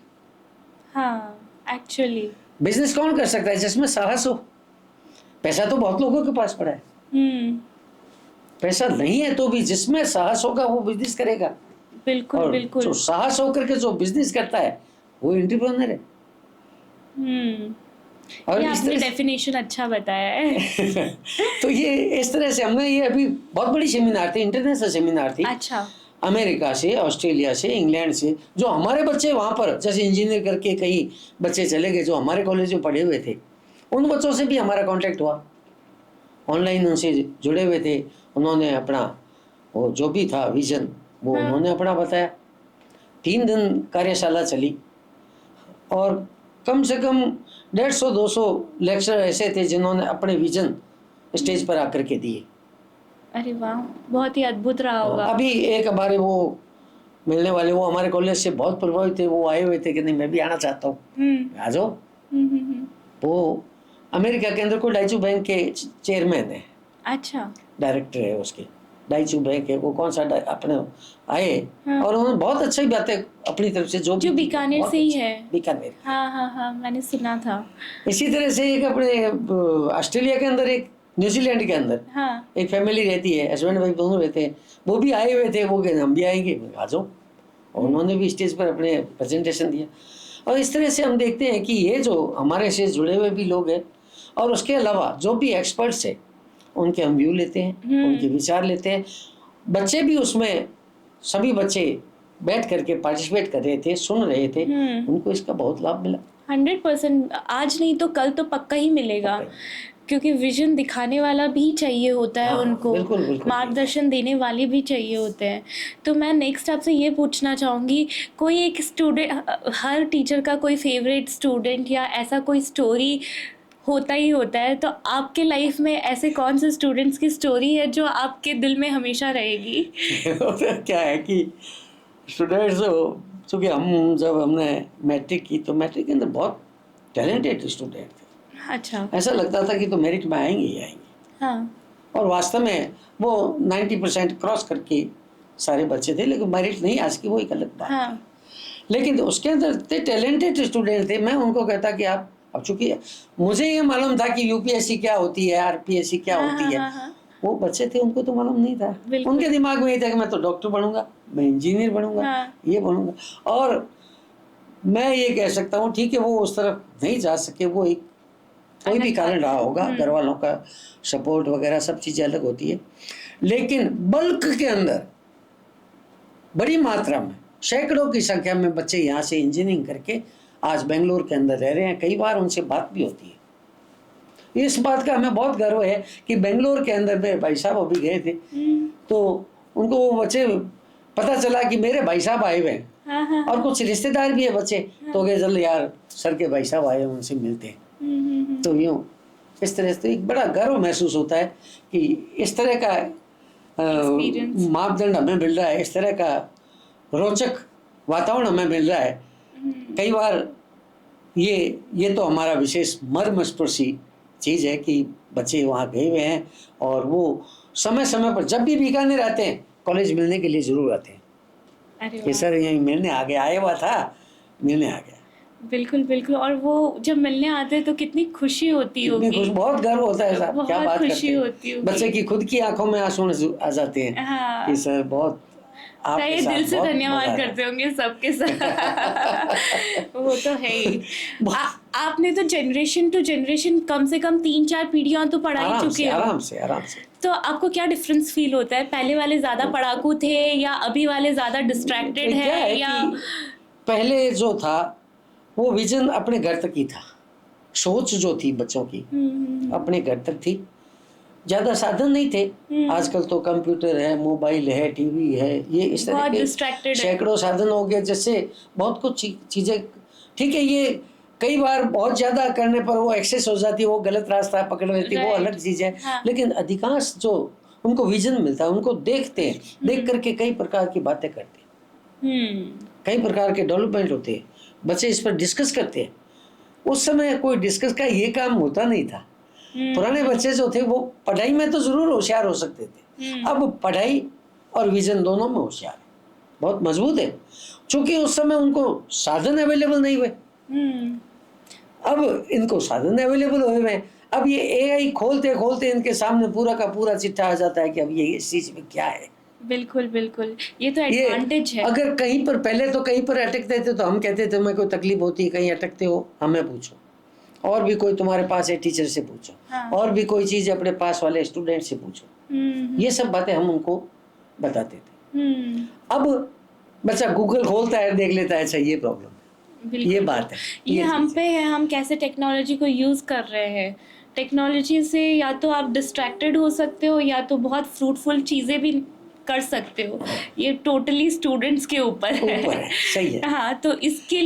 हाँ, एक्चुअली बिजनेस कौन कर सकता है? जिसमें साहस हो। पैसा तो बहुत लोगों के पास पड़ा है, पैसा नहीं है तो भी जिसमें साहस होगा वो बिजनेस करेगा। बिल्कुल और बिल्कुल। जो साहस होकर के जो बिजनेस करता है वो एंटरप्रेन्योर है। और ये इस आपने तरह से डेफिनेशन अच्छा बताया है। तो ये इस तरह से हमने, ये अभी बहुत बड़ी सेमिनार थी, इंटरनेशनल सेमिनार थी। अच्छा, अमेरिका से, ऑस्ट्रेलिया से, इंग्लैंड से जो हमारे बच्चे वहाँ पर, जैसे इंजीनियर करके कई बच्चे चले गए जो हमारे कॉलेज में पढ़े हुए थे, उन बच्चों से भी हमारा कांटेक्ट हुआ। ऑनलाइन उनसे जुड़े हुए थे। उन्होंने अपना वो जो भी था विजन वो हाँ। उन्होंने अपना बताया। 3 दिन कार्यशाला चली और कम से कम 150-200 लेक्चर ऐसे थे जिन्होंने अपने विजन स्टेज पर आकर के दिए। अरे वाह, बहुत ही अद्भुत रहा होगा। अभी एक हमारे वो मिलने वाले, वो हमारे कॉलेज से बहुत प्रभावित थे, वो आए हुए थे कि नहीं मैं भी आना चाहता हूँ, आ जाओ। वो अमेरिका के अंदर कोई डाइचू बैंक के चेयरमैन है, अच्छा, डायरेक्टर है उसके, डाइचू बैंक है वो, कौन सा अपने आए। हाँ। और उन्होंने बहुत अच्छी बातें अपनी तरफ से जो बीकानेर बहुत से ही अच्छी- है। बीकानेर। हाँ हाँ हाँ, मैंने सुना था। इसी तरह से एक अपने ऑस्ट्रेलिया के अंदर, एक न्यूजीलैंड के अंदर हाँ, एक फैमिली रहती है, हस्बैंड वाइफ दोनों रहते हैं, वो भी आए हुए थे। वो कहते हम भी आएंगे, आ जाओ। और उन्होंने भी स्टेज पर अपने प्रेजेंटेशन दिया। और इस तरह से हम देखते हैं कि ये जो हमारे से जुड़े हुए भी लोग हैं, और उसके अलावा जो भी एक्सपर्ट्स हैं उनके हम व्यू लेते हैं, उनके विचार लेते हैं। बच्चे भी उसमें, सभी बच्चे बैठ करके पार्टिसिपेट कर रहे थे, सुन रहे थे, उनको इसका बहुत लाभ मिला। 100%। आज नहीं तो कल तो पक्का ही मिलेगा, क्योंकि विजन दिखाने वाला भी चाहिए होता है। हाँ, उनको बिल्कुल, बिल्कुल। मार्गदर्शन देने वाले भी चाहिए होते हैं। तो मैं नेक्स्ट आपसे ये पूछना चाहूँगी, कोई एक स्टूडेंट, हर टीचर का कोई फेवरेट स्टूडेंट या ऐसा कोई स्टोरी होता ही होता है, तो आपके लाइफ में ऐसे कौन से स्टूडेंट्स की स्टोरी है जो आपके दिल में हमेशा रहेगी? क्या है कि स्टूडेंट्स, चूँकि हम जब हमने मैट्रिक की तो मैट्रिक के अंदर बहुत टैलेंटेड स्टूडेंट थे। अच्छा, ऐसा लगता था कि तो मेरिट में आएंगे ही आएंगे। हाँ, और वास्तव में वो 90% क्रॉस करके सारे बच्चे थे, लेकिन मेरिट नहीं आज की वो एक अलग बात। हाँ, लेकिन उसके अंदर इतने टैलेंटेड स्टूडेंट थे, मैं उनको कहता कि आप, अब चूंकि मुझे ये मालूम था कि यूपीएससी क्या होती है, आरपीएससी क्या हाँ, होती हाँ, है, हाँ, हाँ, वो बच्चे थे उनको तो मालूम नहीं था। बिल्कुल। उनके दिमाग में ये था कि मैं तो डॉक्टर बनूंगा, मैं इंजीनियर बनूंगा, हाँ। ये बनूंगा। और मैं ये कह सकता हूँ ठीक है वो उस तरफ नहीं जा सके, वो एक कोई भी कारण रहा होगा, घर वालों का सपोर्ट वगैरह सब चीज़ें अलग होती है। लेकिन बल्क के अंदर बड़ी मात्रा में, सैकड़ों की संख्या में बच्चे यहाँ से इंजीनियरिंग करके आज बेंगलोर के अंदर रह रहे हैं। कई बार उनसे बात भी होती है। इस बात का हमें बहुत गर्व है कि बेंगलोर के अंदर मेरे भाई साहब अभी गए थे, तो उनको वो बच्चे पता चला कि मेरे भाई साहब आए हुए हैं और कुछ रिश्तेदार भी है बच्चे, तो कहे चल यार सर के भाई साहब आए, उनसे मिलते हैं। तो यूँ इस तरह से एक बड़ा गर्व महसूस होता है कि इस तरह का मापदंड हमें मिल रहा है, इस तरह का रोचक वातावरण हमें मिल रहा है। कई बार ये तो हमारा विशेष मर्मस्पर्शी चीज़ है कि बच्चे वहाँ गए हुए हैं और वो समय समय पर जब भी बीकानेर आते हैं कॉलेज मिलने के लिए ज़रूर आते हैं कि सर यहीं मिलने आया हुआ था, मिलने आ गया। बिल्कुल बिल्कुल। और वो जब मिलने आते हैं तो कितनी खुशी होती होगी, बहुत गर्व होता है साहब, क्या बात खुशी होती होगी। बच्चे की खुद की आंखों में आंसू आ जाते हैं। हाँ। कि सर बहुत आपके साथ दिल से धन्यवाद करते होंगे सबके साथ। वो तो है ही। आपने तो जनरेशन टू जनरेशन कम से कम 3-4 पीढ़ियां तो पढ़ा ही चुके हैं। आराम से। तो आपको क्या डिफरेंस फील होता है, पहले वाले ज्यादा पढ़ाकू थे या अभी वाले ज्यादा डिस्ट्रैक्टेड है या? पहले जो था वो विजन अपने घर तक ही था, सोच जो थी बच्चों की अपने घर तक थी, ज्यादा साधन नहीं थे। आजकल तो कंप्यूटर है, मोबाइल है, टीवी है, ये इस तरह के सैकड़ों साधन हो गए, जैसे बहुत कुछ चीजें। ठीक है, ये कई बार बहुत ज्यादा करने पर वो एक्सेस हो जाती है, वो गलत रास्ता पकड़ लेती है, वो अलग चीज है। हाँ। लेकिन अधिकांश जो उनको विजन मिलता है, उनको देखते हैं, देख करके कई प्रकार की बातें करते हैं, कई प्रकार के डेवलपमेंट होते हैं, बच्चे इस पर डिस्कस करते हैं। उस समय कोई डिस्कस का ये काम होता नहीं था। पुराने बच्चे जो थे वो पढ़ाई में तो जरूर होशियार हो सकते थे, अब पढ़ाई और विजन दोनों में होशियार है, बहुत मजबूत है। क्योंकि उस समय उनको साधन अवेलेबल नहीं हुए, अब इनको साधन अवेलेबल हुए हैं। अब ये एआई खोलते खोलते इनके सामने पूरा का पूरा चिट्ठा आ जाता है कि अब ये इस चीज में क्या है। बिल्कुल बिल्कुल, ये तो एडवांटेज है। अगर कहीं पर पहले तो कहीं पर अटकते थे तो हम कहते थे तुम्हें कोई तकलीफ होती है, कहीं अटकते हो हमें पूछो, और भी कोई तुम्हारे पास है टीचर से पूछो। हाँ। और भी कोई चीज अपने पास वाले स्टूडेंट से पूछो। ये सब बातें हम उनको बताते थे। अब बच्चा गूगल खोलता है, देख लेता है, अच्छा ये प्रॉब्लम है, ये बात है, ये हम पे है, हम कैसे टेक्नोलॉजी को यूज कर रहे हैं। टेक्नोलॉजी से या तो आप डिस्ट्रैक्टेड हो सकते हो या तो बहुत फ्रूटफुल चीजें भी कर सकते हो, ये टोटली स्टूडेंट्स के ऊपर है। सही है। हाँ, तो इसके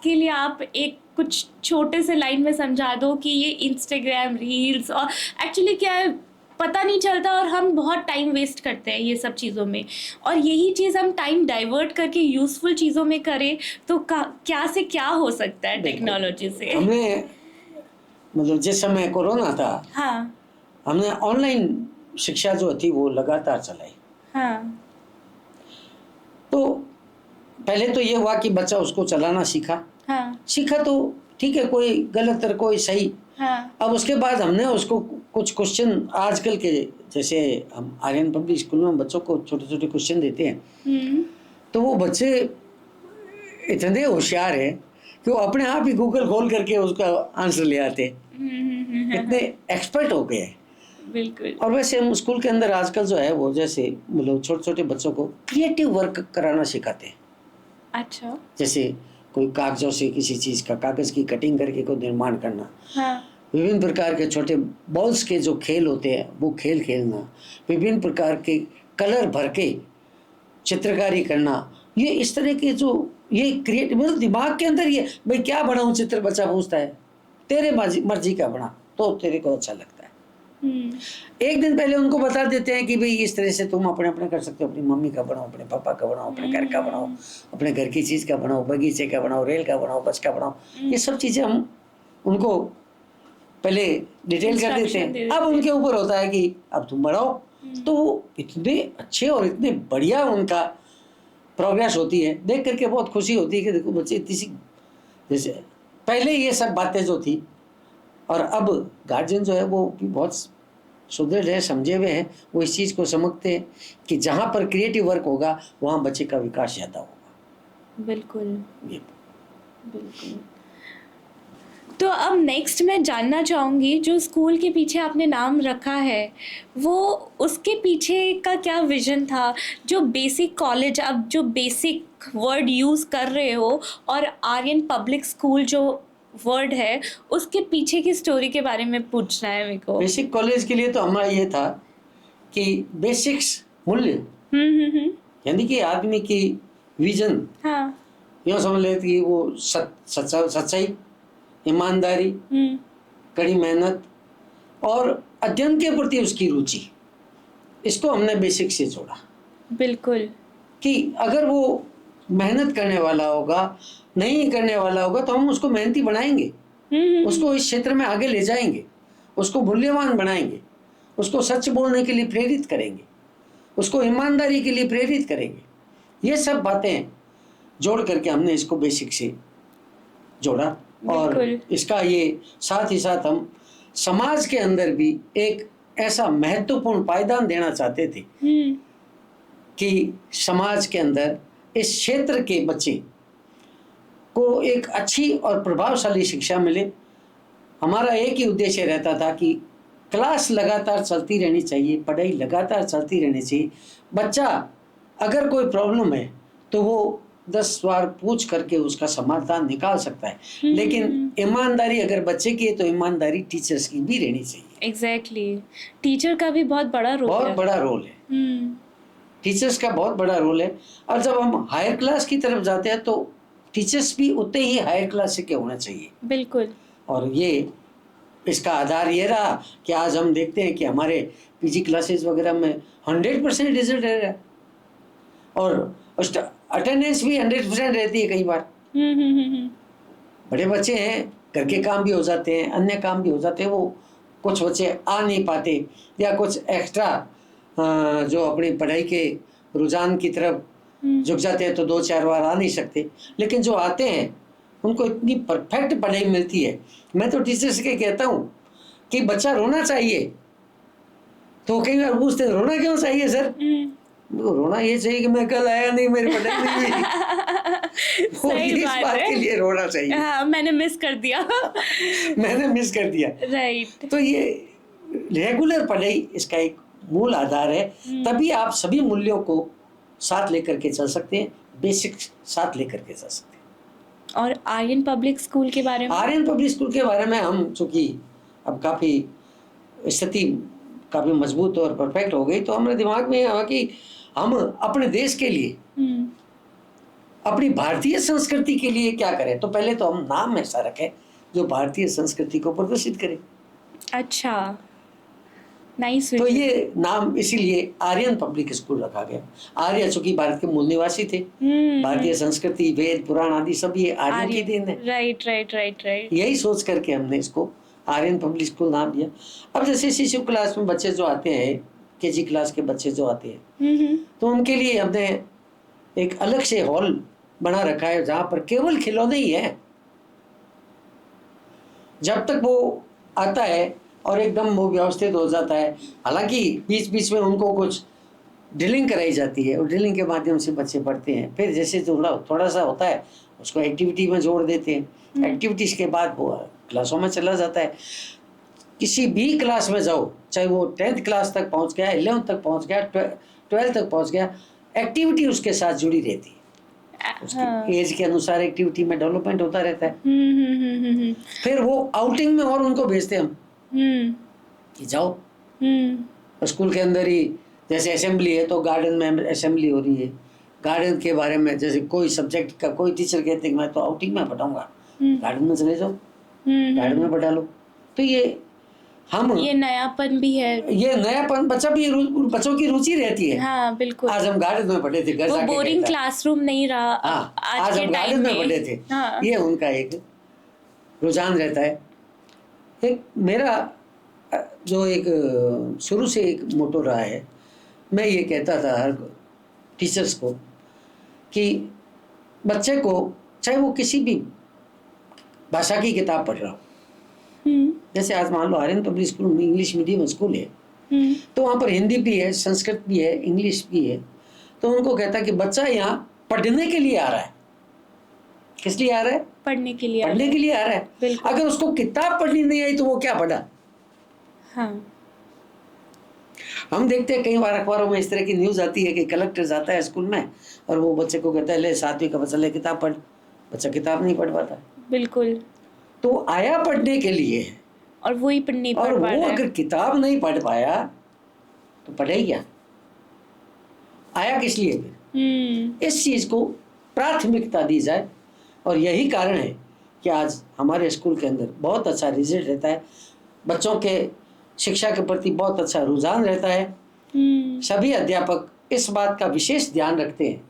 लिए आप एक कुछ छोटे से लाइन में समझा दो कि ये इंस्टाग्राम रील्स और एक्चुअली क्या है पता नहीं चलता, और हम बहुत टाइम वेस्ट करते हैं ये सब चीज़ों में, और यही चीज़ हम टाइम डाइवर्ट करके यूजफुल चीज़ों में करें तो क्या से क्या हो सकता है टेक्नोलॉजी से। हमने मतलब जिस समय कोरोना था, हाँ, हमने ऑनलाइन शिक्षा जो थी वो लगातार चलाई। हाँ। तो पहले तो ये हुआ कि बच्चा उसको चलाना सीखा। हाँ। सीखा तो ठीक है, कोई गलत और कोई सही। हाँ। अब उसके बाद हमने उसको कुछ क्वेश्चन, आजकल के जैसे हम आर्यन पब्लिक स्कूल में बच्चों को छोटे छोटे क्वेश्चन देते हैं, तो वो बच्चे इतने होशियार हैं कि वो अपने आप ही गूगल खोल करके उसका आंसर ले आते, इतने एक्सपर्ट हो गए। बिल्कुल। और वैसे हम स्कूल के अंदर आजकल जो है वो जैसे मतलब छोटे छोटे बच्चों को क्रिएटिव वर्क कराना सिखाते हैं। अच्छा। जैसे कोई कागजों से किसी चीज का, कागज की कटिंग करके कोई निर्माण करना। हाँ। विभिन्न प्रकार के छोटे बॉल्स के जो खेल होते हैं वो खेल खेलना, विभिन्न प्रकार के कलर भर के चित्रकारी करना, ये इस तरह के जो ये क्रिएटिव मतलब दिमाग के अंदर ये भाई क्या बनाऊं चित्र, बच्चा पूछता है, तेरे मर्जी का बना तो तेरे को अच्छा लगता है। एक दिन पहले उनको बता देते हैं कि भाई इस तरह से तुम अपने अपने कर सकते हो, अपनी मम्मी का बनाओ, अपने पापा का बनाओ, अपने घर का बनाओ, अपने घर की चीज का बनाओ, बगीचे का बनाओ, रेल का बनाओ, बस का बनाओ। ये सब चीजें हम उनको पहले डिटेल कर देते हैं। अब उनके ऊपर होता है कि अब तुम बढ़ाओ। तो इतने अच्छे और इतने बढ़िया उनका प्रोग्रेस होती है, देख करके बहुत खुशी होती है कि देखो बच्चे इतनी सी, जैसे पहले ये सब बातें जो थी, और अब गार्जियन जो है वो भी बहुत सुदृढ़ है, समझे हुए हैं, वो इस चीज़ को समझते हैं कि जहाँ पर क्रिएटिव वर्क होगा वहाँ बच्चे का विकास ज़्यादा होगा। बिल्कुल बिल्कुल। तो अब नेक्स्ट मैं जानना चाहूँगी, जो स्कूल के पीछे आपने नाम रखा है वो उसके पीछे का क्या विजन था? जो बेसिक कॉलेज, अब जो बेसिक वर्ड यूज़ कर रहे हो, और आर्यन पब्लिक स्कूल जो वर्ड है उसके पीछे की स्टोरी के बारे में पूछना है मेरे को। बेसिक कॉलेज के लिए तो हमारा ये था कि बेसिक्स मूल्य, यानी कि आदमी की विजन, हाँ। यूँ समझ लेते कि वो सच्चाई, ईमानदारी, कड़ी मेहनत और अध्ययन के प्रति उसकी रुचि, इसको हमने बेसिक से जोड़ा। बिल्कुल। कि अगर वो मेहनत करने वाला होगा, नहीं करने वाला होगा, तो हम उसको मेहनती बनाएंगे, उसको इस क्षेत्र में आगे ले जाएंगे, उसको मूल्यवान बनाएंगे, उसको सच बोलने के लिए प्रेरित करेंगे, उसको ईमानदारी के लिए प्रेरित करेंगे। ये सब बातें जोड़ करके हमने इसको बेसिक से जोड़ा। और इसका ये साथ ही साथ हम समाज के अंदर भी एक ऐसा महत्वपूर्ण पायदान देना चाहते थे कि समाज के अंदर इस क्षेत्र के बच्चे को एक अच्छी और प्रभावशाली शिक्षा मिले। हमारा एक ही उद्देश्य रहता था कि क्लास लगातार चलती रहनी चाहिए, पढ़ाई लगातार चलती रहनी चाहिए। बच्चा अगर कोई प्रॉब्लम है तो वो 10 बार पूछ करके उसका समाधान निकाल सकता है, लेकिन ईमानदारी अगर बच्चे की है तो ईमानदारी टीचर्स की भी रहनी चाहिए। एग्जैक्टली। टीचर का भी बहुत बड़ा रोल है। बहुत बड़ा रोल है। टीचर्स का बहुत बड़ा रोल है। और जब हम हायर क्लास की तरफ जाते हैं तो टीचर्स भी उतने ही हायर क्लास से के होना चाहिए। बिल्कुल। और ये इसका आधार ये रहा कि आज हम देखते हैं कि हमारे पीजी क्लासेस वगैरह में 100% रिजल्ट रह रहा है और अटेंडेंस भी 100% रहती है। कई बार बड़े बच्चे हैं, घर के काम भी हो जाते हैं, अन्य काम भी हो जाते हैं, वो कुछ बच्चे आ नहीं पाते या कुछ एक्स्ट्रा जो अपनी पढ़ाई के रुझान की तरफ झुक जाते हैं तो 2-4 बार आ नहीं सकते, लेकिन जो आते हैं उनको इतनी परफेक्ट पढ़ाई मिलती है। मैं तो टीचर्स के कहता हूँ कि बच्चा रोना चाहिए, तो कई बार पूछते हैं रोना क्यों चाहिए सर? रोना ये चाहिए कि मैं कल आया नहीं, मेरी पढ़ाई नहीं हुई। वो इस बात के लिए रोना चाहिए। हाँ, मैंने मिस कर दिया। मैंने मिस कर दिया। राइट। तो ये रेगुलर पढ़ाई इसका एक मूल आधार है, तभी आप सभी मूल्यों को साथ लेकर के चल सकते हैं, बेसिक साथ लेकर के चल सकते हैं। और आर्यन पब्लिक स्कूल के बारे में? आर्यन पब्लिक स्कूल के बारे में हम चूँकि अब काफ़ी स्थिति काफ़ी मजबूत और परफेक्ट हो गई, तो हमारे दिमाग में आया कि हम अपने देश के लिए, अपनी भारतीय संस्कृति के लिए क्या करें। तो पहले तो हम नाम ऐसा रखें जो भारतीय संस्कृति को प्रदर्शित करे। अच्छा, नाइस। तो ये नाम इसीलिए आर्यन पब्लिक स्कूल रखा गया। आर्य चूंकि भारत के मूल निवासी थे, भारतीय संस्कृति, वेद, पुराण आदि सब ये आर्यन की देन है। Right right right right. यही सोच करके हमने इसको आर्यन पब्लिक स्कूल नाम दिया। अब जैसे शिशु क्लास में बच्चे जो आते हैं, केजी क्लास के बच्चे जो आते हैं, तो उनके लिए हमने एक अलग से हॉल बना रखा है जहाँ पर केवल खिलौने ही है। जब तक वो आता है और एकदम वो व्यवस्थित हो जाता है, हालांकि बीच बीच में उनको कुछ ड्रिलिंग कराई जाती है और ड्रिलिंग के माध्यम से बच्चे पढ़ते हैं। फिर जैसे थोड़ा सा होता है उसको एक्टिविटी में जोड़ देते हैं। एक्टिविटीज के बाद वो क्लासों में चला जाता है। किसी भी क्लास में जाओ, चाहे वो 10th क्लास तक पहुंच गया, 11th तक पहुंच गया, 12th तक पहुंच गया, एक्टिविटी उसके साथ जुड़ी रहती है। उसकी एज के अनुसार एक्टिविटी में डेवलपमेंट होता रहता है। फिर वो आउटिंग में और उनको भेजते हम कि जाओ स्कूल के अंदर ही, जैसे असेंबली है तो गार्डन में असेंबली हो रही है, गार्डन के बारे में जैसे कोई सब्जेक्ट का कोई टीचर कहते हैं मैं तो आउटिंग में पढ़ाऊंगा, गार्डन में चले जाओ, गार्डन में पढ़ा लो। तो ये नयापन भी है, ये नयापन बच्चों की रुचि रहती है। हाँ बिल्कुल। आज हम गार्डन में पढ़े थे, घर जाके बोरिंग क्लासरूम नहीं रहा। हाँ, आज हम गार्डन में पढ़े थे। हाँ। ये उनका एक रुझान रहता है। एक मेरा जो एक शुरू से एक मोटो रहा है, मैं ये कहता था हर टीचर्स को कि बच्चे को चाहे वो किसी भी भाषा की किताब पढ़ रहा हो, जैसे आज मान लो आर्यन पब्लिक स्कूल में इंग्लिश मीडियम स्कूल है, तो वहाँ पर हिंदी भी है, संस्कृत भी है, इंग्लिश भी है। तो उनको कहता कि बच्चा यहाँ पढ़ने के लिए आ रहा है। किस लिए आ रहा है? पढ़ने के लिए। पढ़ने के लिए आ रहा है। अगर उसको किताब पढ़नी नहीं आई तो वो क्या पढ़ा? हाँ। हम देखते हैं कई बार अखबारों में इस तरह की न्यूज़ आती है कि कलेक्टर जाता है स्कूल में और वो बच्चे को कहता है ले 7वीं का बच्चा ले किताब पढ़। बच्चा किताब नहीं पढ़ पाता। बिल्कुल। तो आया पढ़ने के लिए है, और वो ही नहीं और पढ़ पा वो रहा अगर है। किताब नहीं पढ़ पाया तो पढ़े क्या, आया किस लिए फिर। इस चीज को प्राथमिकता दी जाए, और यही कारण है कि आज हमारे स्कूल के अंदर बहुत अच्छा रिजल्ट रहता है, बच्चों के शिक्षा के प्रति बहुत अच्छा रुझान रहता है। सभी अध्यापक इस बात का विशेष ध्यान रखते हैं,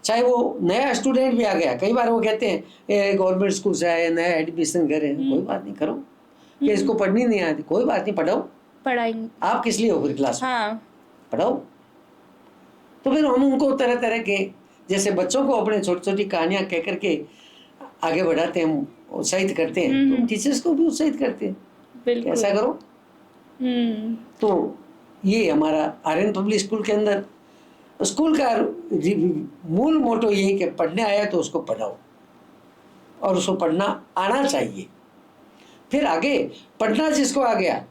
चाहे वो नया स्टूडेंट भी आ गया, कई बार वो कहते हैं ये गवर्नमेंट स्कूल से आए, नया एडमिशन करें, कोई बात नहीं, करो, कि इसको पढ़नी नहीं आती, कोई बात नहीं, पढ़ाओ, पढ़ाई। आप किस लिए हो फिर क्लास में, हाँ। पढ़ाओ। तो फिर हम उनको तरह तरह के, जैसे बच्चों को अपने छोटी छोटी कहानियां कह करके आगे बढ़ाते हैं, उत्साहित करते हैं, तो टीचर्स को भी उत्साहित करते हैं, बिल्कुल। ऐसा करो। तो ये हमारा आर्यन पब्लिक स्कूल के अंदर स्कूल का मूल मोटो ये है कि पढ़ने आया तो उसको पढ़ाओ, और उसको पढ़ना आना चाहिए। फिर आगे पढ़ना जिसको आ गया,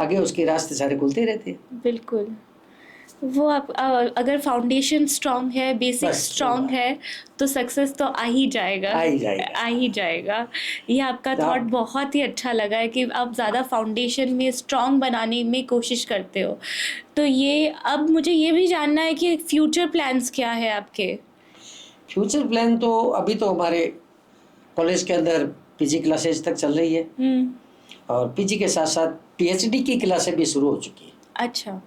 आगे उसके रास्ते सारे खुलते रहते हैं। बिल्कुल। वो आप अगर फाउंडेशन स्ट्रांग है, बेसिक बस, स्ट्रांग है, तो सक्सेस तो आ ही जाएगा, आ ही जाएगा। आ ही जाएगा। ये आपका तो थॉट बहुत ही अच्छा लगा है कि आप ज़्यादा फाउंडेशन में स्ट्रांग बनाने में कोशिश करते हो। तो ये अब मुझे ये भी जानना है कि फ्यूचर प्लान्स क्या है आपके। फ्यूचर प्लान तो अभी तो हमारे कॉलेज के अंदर पीजी क्लासेज तक चल रही है, और पीजी के साथ साथ पीएचडी की क्लासें भी शुरू हो चुकी है। अच्छा।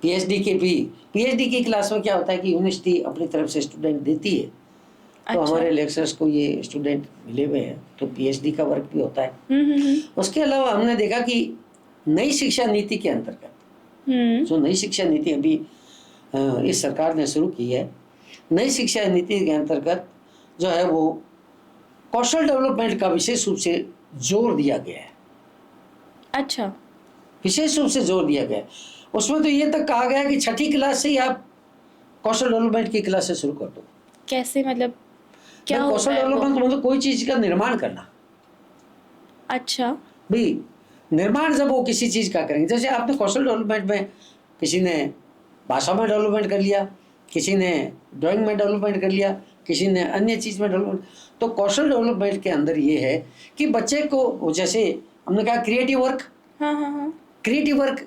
पीएचडी की क्लास में क्या होता है कि यूनिवर्सिटी अपनी तरफ से स्टूडेंट देती है, तो अच्छा। हमारे लेक्चरर्स को ये स्टूडेंट मिले हुए हैं, तो पीएचडी का वर्क भी होता है। उसके अलावा हमने देखा कि नई शिक्षा नीति के अंतर्गत, जो नई शिक्षा नीति अभी इस सरकार ने शुरू की है, नई शिक्षा नीति के अंतर्गत जो है वो कौशल डेवलपमेंट का विशेष रूप से जोर दिया गया है। अच्छा। विशेष रूप से जोर दिया गया है। उसमें तो ये तक कहा गया है कि 6ठी क्लास से ही आप कौशल डेवलपमेंट की क्लासें शुरू कर दो। कैसे, मतलब क्या होता कौशल है वो? डेवलपमेंट मतलब कोई चीज का निर्माण करना। अच्छा। भाई निर्माण जब वो किसी चीज का करेंगे, जैसे आपने कौशल डेवलपमेंट में किसी ने भाषा में डेवलपमेंट कर लिया, किसी ने ड्राइंग में डेवलपमेंट कर लिया, किसी ने अन्य चीज में डेवलपमेंट, तो कौशल डेवलपमेंट के अंदर ये है कि बच्चे को, जैसे हमने कहा क्रिएटिव वर्क, हाँ। क्रिएटिव वर्क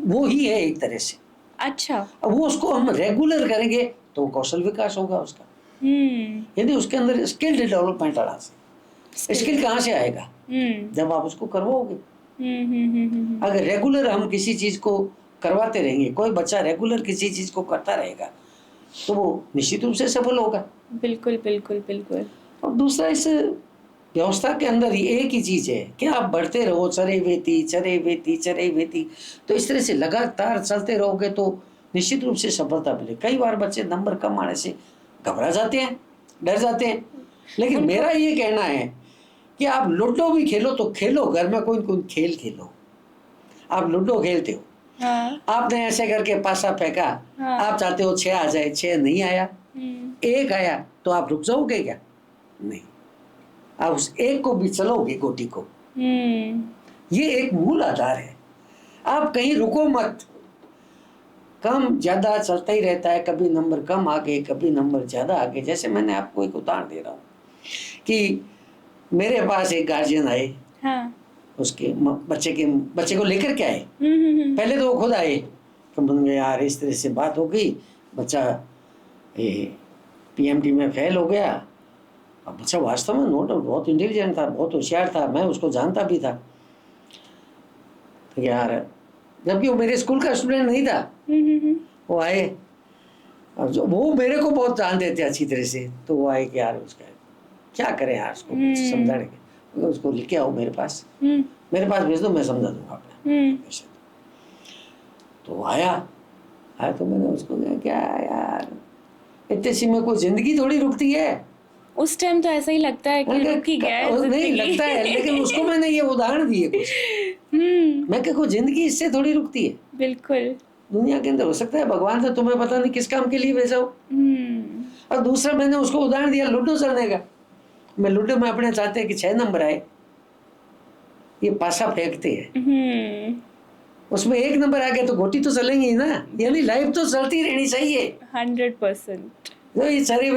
वो ही है एक तरह से। अच्छा। अब वो उसको हम रेगुलर करेंगे तो कौशल विकास होगा उसका। यदि उसके अंदर स्किल डेवलपमेंट आना से, स्किल कहाँ से आएगा, जब आप उसको करवाओगे। अगर रेगुलर हम किसी चीज को करवाते रहेंगे, कोई बच्चा रेगुलर किसी चीज को करता रहेगा, तो वो निश्चित रूप से सफल होगा। बिल्कुल बिल्कुल बिल्कुल। और दूसरा, इस व्यवस्था के अंदर एक ही चीज है कि आप बढ़ते रहो, चरे वेती, तो इस तरह से लगातार चलते रहोगे तो निश्चित रूप से सफलता मिले। कई बार बच्चे नंबर कम आने से घबरा जाते हैं, डर जाते हैं, लेकिन मेरा ये कहना है कि आप लूडो भी खेलो तो खेलो, घर में कोई कोई खेल खेलो। आप लूडो खेलते हो, आपने ऐसे करके पासा फेंका, आप चाहते हो 6 आ जाए, 6 नहीं आया, 1 आया, तो आप रुक जाओगे क्या? नहीं, आप उस 1 को भी चलोगे, गोटी को। ये एक मूल आधार है। आप कहीं रुको मत, कम ज्यादा चलता ही रहता है, कभी नंबर कम आगे, कभी नंबर ज्यादा आगे। जैसे मैंने आपको एक उदाहरण दे रहा हूँ कि मेरे पास एक गार्जियन आए, उसके बच्चे को लेकर के आए। पहले तो वो खुद आए, तो मैंने यार इस तरह से बात हो गई, बच्चा पीएमटी में फेल हो गया। अब बच्चा वास्तव में नो डाउट बहुत इंटेलिजेंट था, बहुत होशियार था, मैं उसको जानता भी था। तो यार, जबकि वो मेरे स्कूल का स्टूडेंट नहीं था, वो आए, अब जो वो मेरे को बहुत जानते थे अच्छी तरह से, तो वो आए कि यार उसका क्या करें यार, उसको समझाने के, उसको लेके आओ मेरे पास, मेरे पास भेज दो, मैं समझा दूंगा अपना। तो आया तो मैंने उसको कहा क्या यार, इतने सी में कोई जिंदगी थोड़ी रुकती है। उस टाइम तो ऐसा ही लगता है कि रुक ही गया है, नहीं लगता है, लेकिन उसको मैंने ये उदाहरण दिए कुछ। मैं कहूँ जिंदगी इससे थोड़ी रुकती है। बिल्कुल। दुनिया के अंदर हो सकता है भगवान ने तुम्हें पता नहीं किस काम के लिए भेजा हो। और दूसरा, मैंने उसको उदाहरण दिया लूडो चलने का। मैं लूडो में अपने चाहते हैं कि 6 नंबर आए, ये पासा फेंकते हैं, उसमें 1 नंबर आ गया तो गोटी तो चलेंगी ही ना, यानी लाइफ तो चलती रहनी चाहिए। 100%। तो ये चरे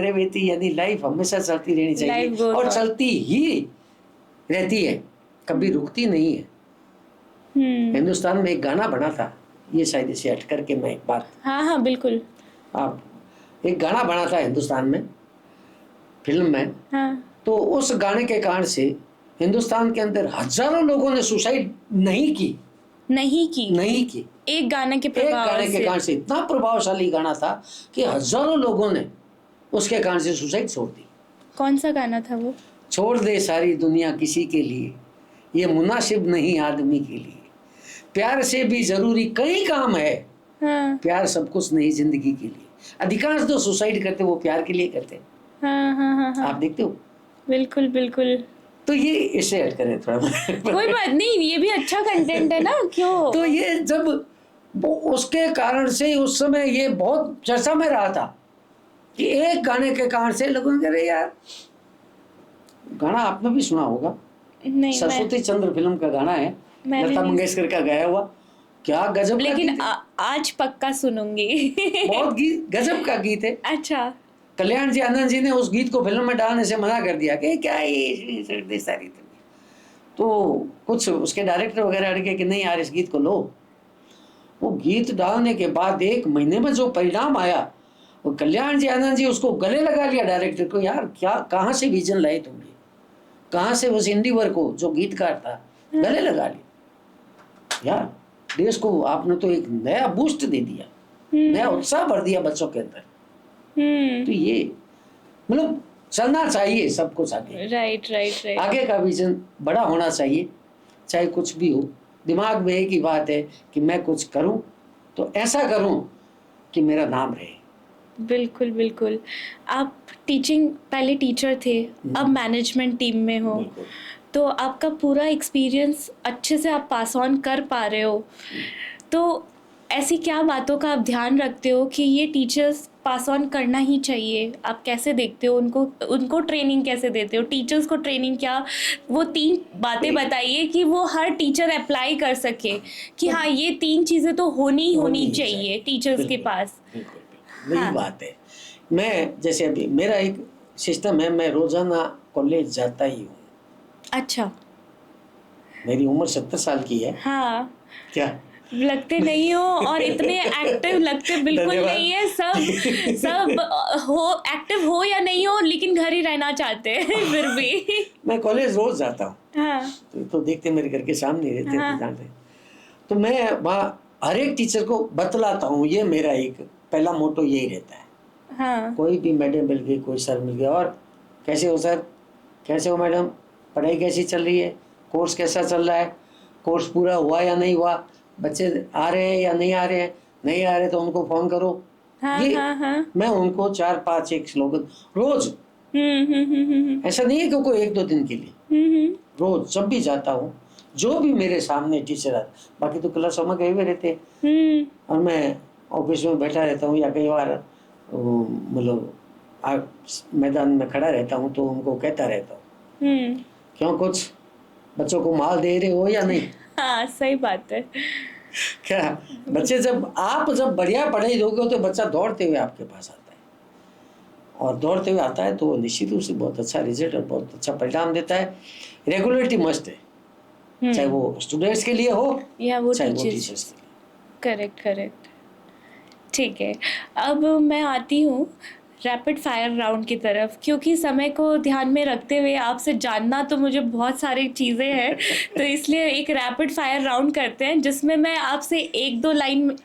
वेती यानी लाइफ हमेशा चलती रहनी Life चाहिए goes और on. चलती ही रहती है, कभी रुकती नहीं है। हिंदुस्तान में एक गाना बना था, ये शायद इसे हट करके मैं एक बात, हाँ बिल्कुल। आप, एक गाना बना था हिंदुस्तान में, फिल्म में, हाँ तो उस गाने के कारण से हिंदुस्तान के अंदर हजारों लोगों ने सुसाइड नहीं की। एक गाने के एक प्रभाव गाने के से। कारण से इतना प्रभावशाली गाना था कि हजारों लोगों ने उसके कारण से सुसाइड छोड़ दी। कौन सा गाना था वो? छोड़ दे सारी दुनिया किसी के लिए, ये मुनासिब नहीं आदमी के लिए, प्यार से भी जरूरी कई काम है, हाँ प्यार सब कुछ नहीं जिंदगी के लिए। अधिकांश जो सुसाइड करते वो प्यार के लिए करते हैं। हाँ। आप देखते हो? बिल्कुल। तो ये इसे ऐड करें थोड़ा। कोई बात नहीं, ये भी अच्छा कंटेंट है ना, क्यों? तो ये जब उसके कारण से उस समय ये बहुत चर्चा में रहा था कि एक गाने के कारण से लोगों ने कह रहे यार, गाना आपने भी सुना होगा, नहीं सरस्वती चंद्र फिल्म का गाना है, मैंने लता नहीं- मंगेशकर का गाया हुआ, क्या गजब का लेकिन गीत है। आज पक्का सुनूंगी। बहुत गजब का गीत है। अच्छा। कल्याण जी आनंद जी ने उस गीत को फिल्म में डालने से मना कर दिया कि क्या ये सारी दुनिया, तो कुछ उसके डायरेक्टर वगैरह अड़के कि नहीं यार इस गीत को लो। वो गीत डालने के बाद 1 महीने में जो परिणाम आया, वो कल्याण जी आनंद जी उसको गले लगा लिया डायरेक्टर को, यार क्या कहाँ से विजन लाए तुमने, कहाँ से उस इंडिवर को जो गीतकार था गले लगा लिया। यार देश को आपने तो एक नया बूस्ट दे दिया, नया उत्साह भर दिया बच्चों के अंदर। तो ये मतलब चलना चाहिए सब कुछ आगे। राइट। आगे का विजन बड़ा होना चाहिए, चाहे कुछ भी हो। दिमाग में एक ही बात है कि मैं कुछ करूं तो ऐसा करूं कि मेरा नाम रहे। बिल्कुल। आप पहले टीचर थे, अब मैनेजमेंट टीम में हो, बिल्कुल। तो आपका पूरा एक्सपीरियंस अच्छे से आप पास ऑन कर पा रहे हो। तो ऐसी क्या बातों का आप ध्यान रखते हो कि ये टीचर्स पास ऑन करना ही चाहिए? आप कैसे देखते हो उनको ट्रेनिंग कैसे देते हो? टीचर्स को ट्रेनिंग क्या, वो 3 बातें बताइए कि वो हर टीचर अप्लाई कर सके कि हाँ ये 3 चीज़ें तो होनी चाहिए टीचर्स के पास। बिल्कुल वही बात है। मैं जैसे अभी मेरा एक सिस्टम है, मैं रोजाना कॉलेज जाता ही हूँ। अच्छा। मेरी उम्र 70 साल की है। हाँ क्या लगते नहीं हो, और इतने एक्टिव लगते बिल्कुल नहीं है। सब एक्टिव हो या नहीं हो, लेकिन घर ही रहना चाहते हैं फिर भी। मैं कॉलेज रोज जाता हूँ। हाँ तो देखते मेरे घर के सामने रहते हैं, जानते। तो मैं वहाँ हर एक टीचर को बतलाता हूँ, ये मेरा एक पहला मोटो यही रहता है। हाँ कोई भी मैडम मिल गई, कोई सर मिल गया, और कैसे हो सर, कैसे हो मैडम, पढ़ाई कैसी चल रही है, कोर्स कैसा चल रहा है, कोर्स पूरा हुआ या नहीं हुआ, बच्चे आ रहे हैं या नहीं आ रहे हैं, नहीं आ रहे तो उनको फोन करो। ये मैं उनको 4-5 एक स्लोगन रोज, ऐसा नहीं है कि कोई 1-2 दिन के लिए, रोज जब भी जाता हूँ, जो भी मेरे सामने टीचर आते, बाकी तो क्लासों में गए हुए रहते हैं और मैं ऑफिस में बैठा रहता हूँ या कई बार मतलब मैदान में खड़ा रहता हूँ, तो उनको कहता रहता हूँ क्यों, कुछ बच्चों को माल दे रहे हो या नहीं। हाँ सही बात है। क्या बच्चे जब बढ़िया पढ़ाई दोगे तो बच्चा दौड़ते हुए आपके पास आता है, और दौड़ते हुए आता है तो निश्चित रूप से बहुत अच्छा रिजल्ट और बहुत अच्छा परिणाम देता है। रेगुलरिटी मस्ट है, चाहे वो स्टूडेंट्स के लिए हो या वो चाहे वो टीचर्स। टीचर्स के लिए। करेक्ट। ठीक है, अब मैं आती हूँ रैपिड फायर राउंड की तरफ, क्योंकि समय को ध्यान में रखते हुए आपसे जानना तो मुझे बहुत सारी चीज़ें हैं, तो इसलिए एक रैपिड फायर राउंड करते हैं जिसमें मैं आपसे 1-2 लाइन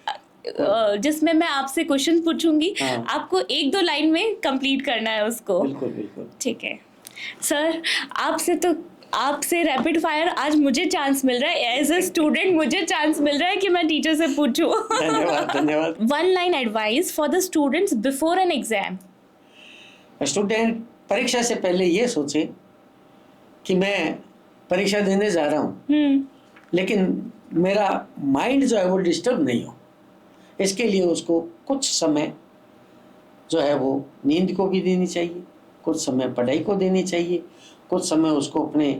जिसमें मैं आपसे क्वेश्चन पूछूंगी। हाँ। आपको 1-2 लाइन में कंप्लीट करना है उसको। बिल्कुल। ठीक है सर, आपसे रैपिड फायर आज मुझे चांस मिल रहा है, एज ए स्टूडेंट मुझे चांस मिल रहा है कि मैं टीचर से पूछूं। धन्यवाद। 1 line advice for the students before an exam. Student परीक्षा से पहले ये सोचे कि मैं परीक्षा देने जा रहा हूँ, लेकिन मेरा माइंड जो है वो डिस्टर्ब नहीं हो, इसके लिए उसको कुछ समय जो है वो नींद को भी देनी चाहिए, कुछ समय पढ़ाई को देनी चाहिए, कुछ समय उसको अपने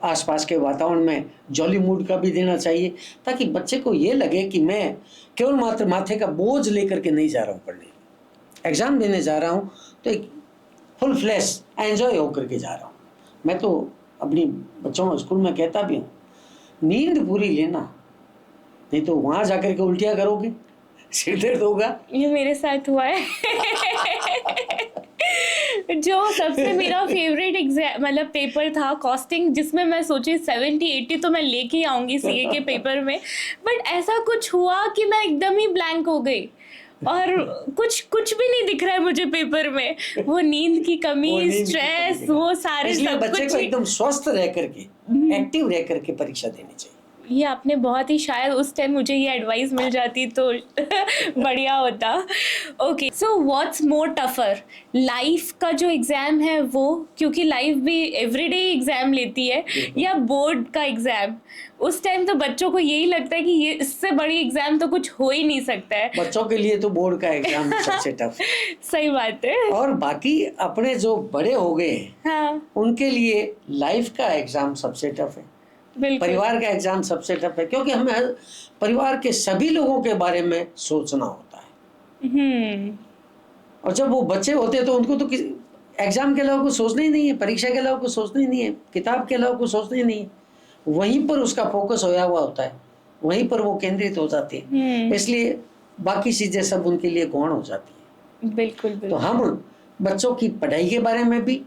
आसपास के वातावरण में जॉली मूड का भी देना चाहिए, ताकि बच्चे को ये लगे कि मैं केवल मात्र माथे का बोझ लेकर के नहीं जा रहा हूँ पढ़ने। एग्जाम देने जा रहा हूँ तो एक फुल फ्लैश एंजॉय होकर के जा रहा हूँ। मैं तो अपनी बच्चों को स्कूल में कहता भी हूँ, नींद पूरी लेना, नहीं तो वहां जाकर के उल्टियां करोगे, सिर दर्द होगा। ये मेरे साथ हुआ है। जो सबसे मेरा फेवरेट एग्जाम मतलब पेपर था कॉस्टिंग, जिसमें मैं सोची 70-80 तो मैं लेके आऊंगी सीए के पेपर में, बट ऐसा कुछ हुआ कि मैं एकदम ही ब्लैंक हो गई और कुछ भी नहीं दिख रहा है मुझे पेपर में। वो नींद की कमी, स्ट्रेस, वो सारे सब बच्चे कुछ को एकदम स्वस्थ रह करके, एक्टिव रह करके परीक्षा देनी चाहिए। ये आपने बहुत ही, शायद उस टाइम मुझे ये एडवाइस मिल जाती तो बढ़िया होता। Okay, so what's more tougher, life का जो एग्जाम है वो, क्योंकि लाइफ भी एवरीडे एग्जाम लेती है, या बोर्ड का एग्जाम? उस टाइम तो बच्चों को यही लगता है कि ये इससे बड़ी एग्जाम तो कुछ हो ही नहीं सकता है। बच्चों के लिए तो बोर्ड का एग्जाम सबसे टफ। सही बात है। और बाकी अपने जो बड़े हो गए हैं, हाँ, उनके लिए लाइफ का एग्जाम सबसे टफ है, परिवार का एग्जाम सबसे टफ है, क्योंकि हमें परिवार के सभी लोगों के बारे में सोचना होता है। और जब वो बच्चे होते हैं तो उनको तो एग्जाम के अलावा कुछ सोचना ही नहीं है, परीक्षा के अलावा कुछ सोचना ही नहीं है, किताब के अलावा कुछ सोचना ही नहीं है। वहीं पर उसका फोकस होया हुआ होता है, वहीं पर वो केंद्रित हो जाती है, इसलिए बाकी चीजें सब उनके लिए गौण हो जाती है। बिल्कुल। तो हम बच्चों की पढ़ाई के बारे में भी,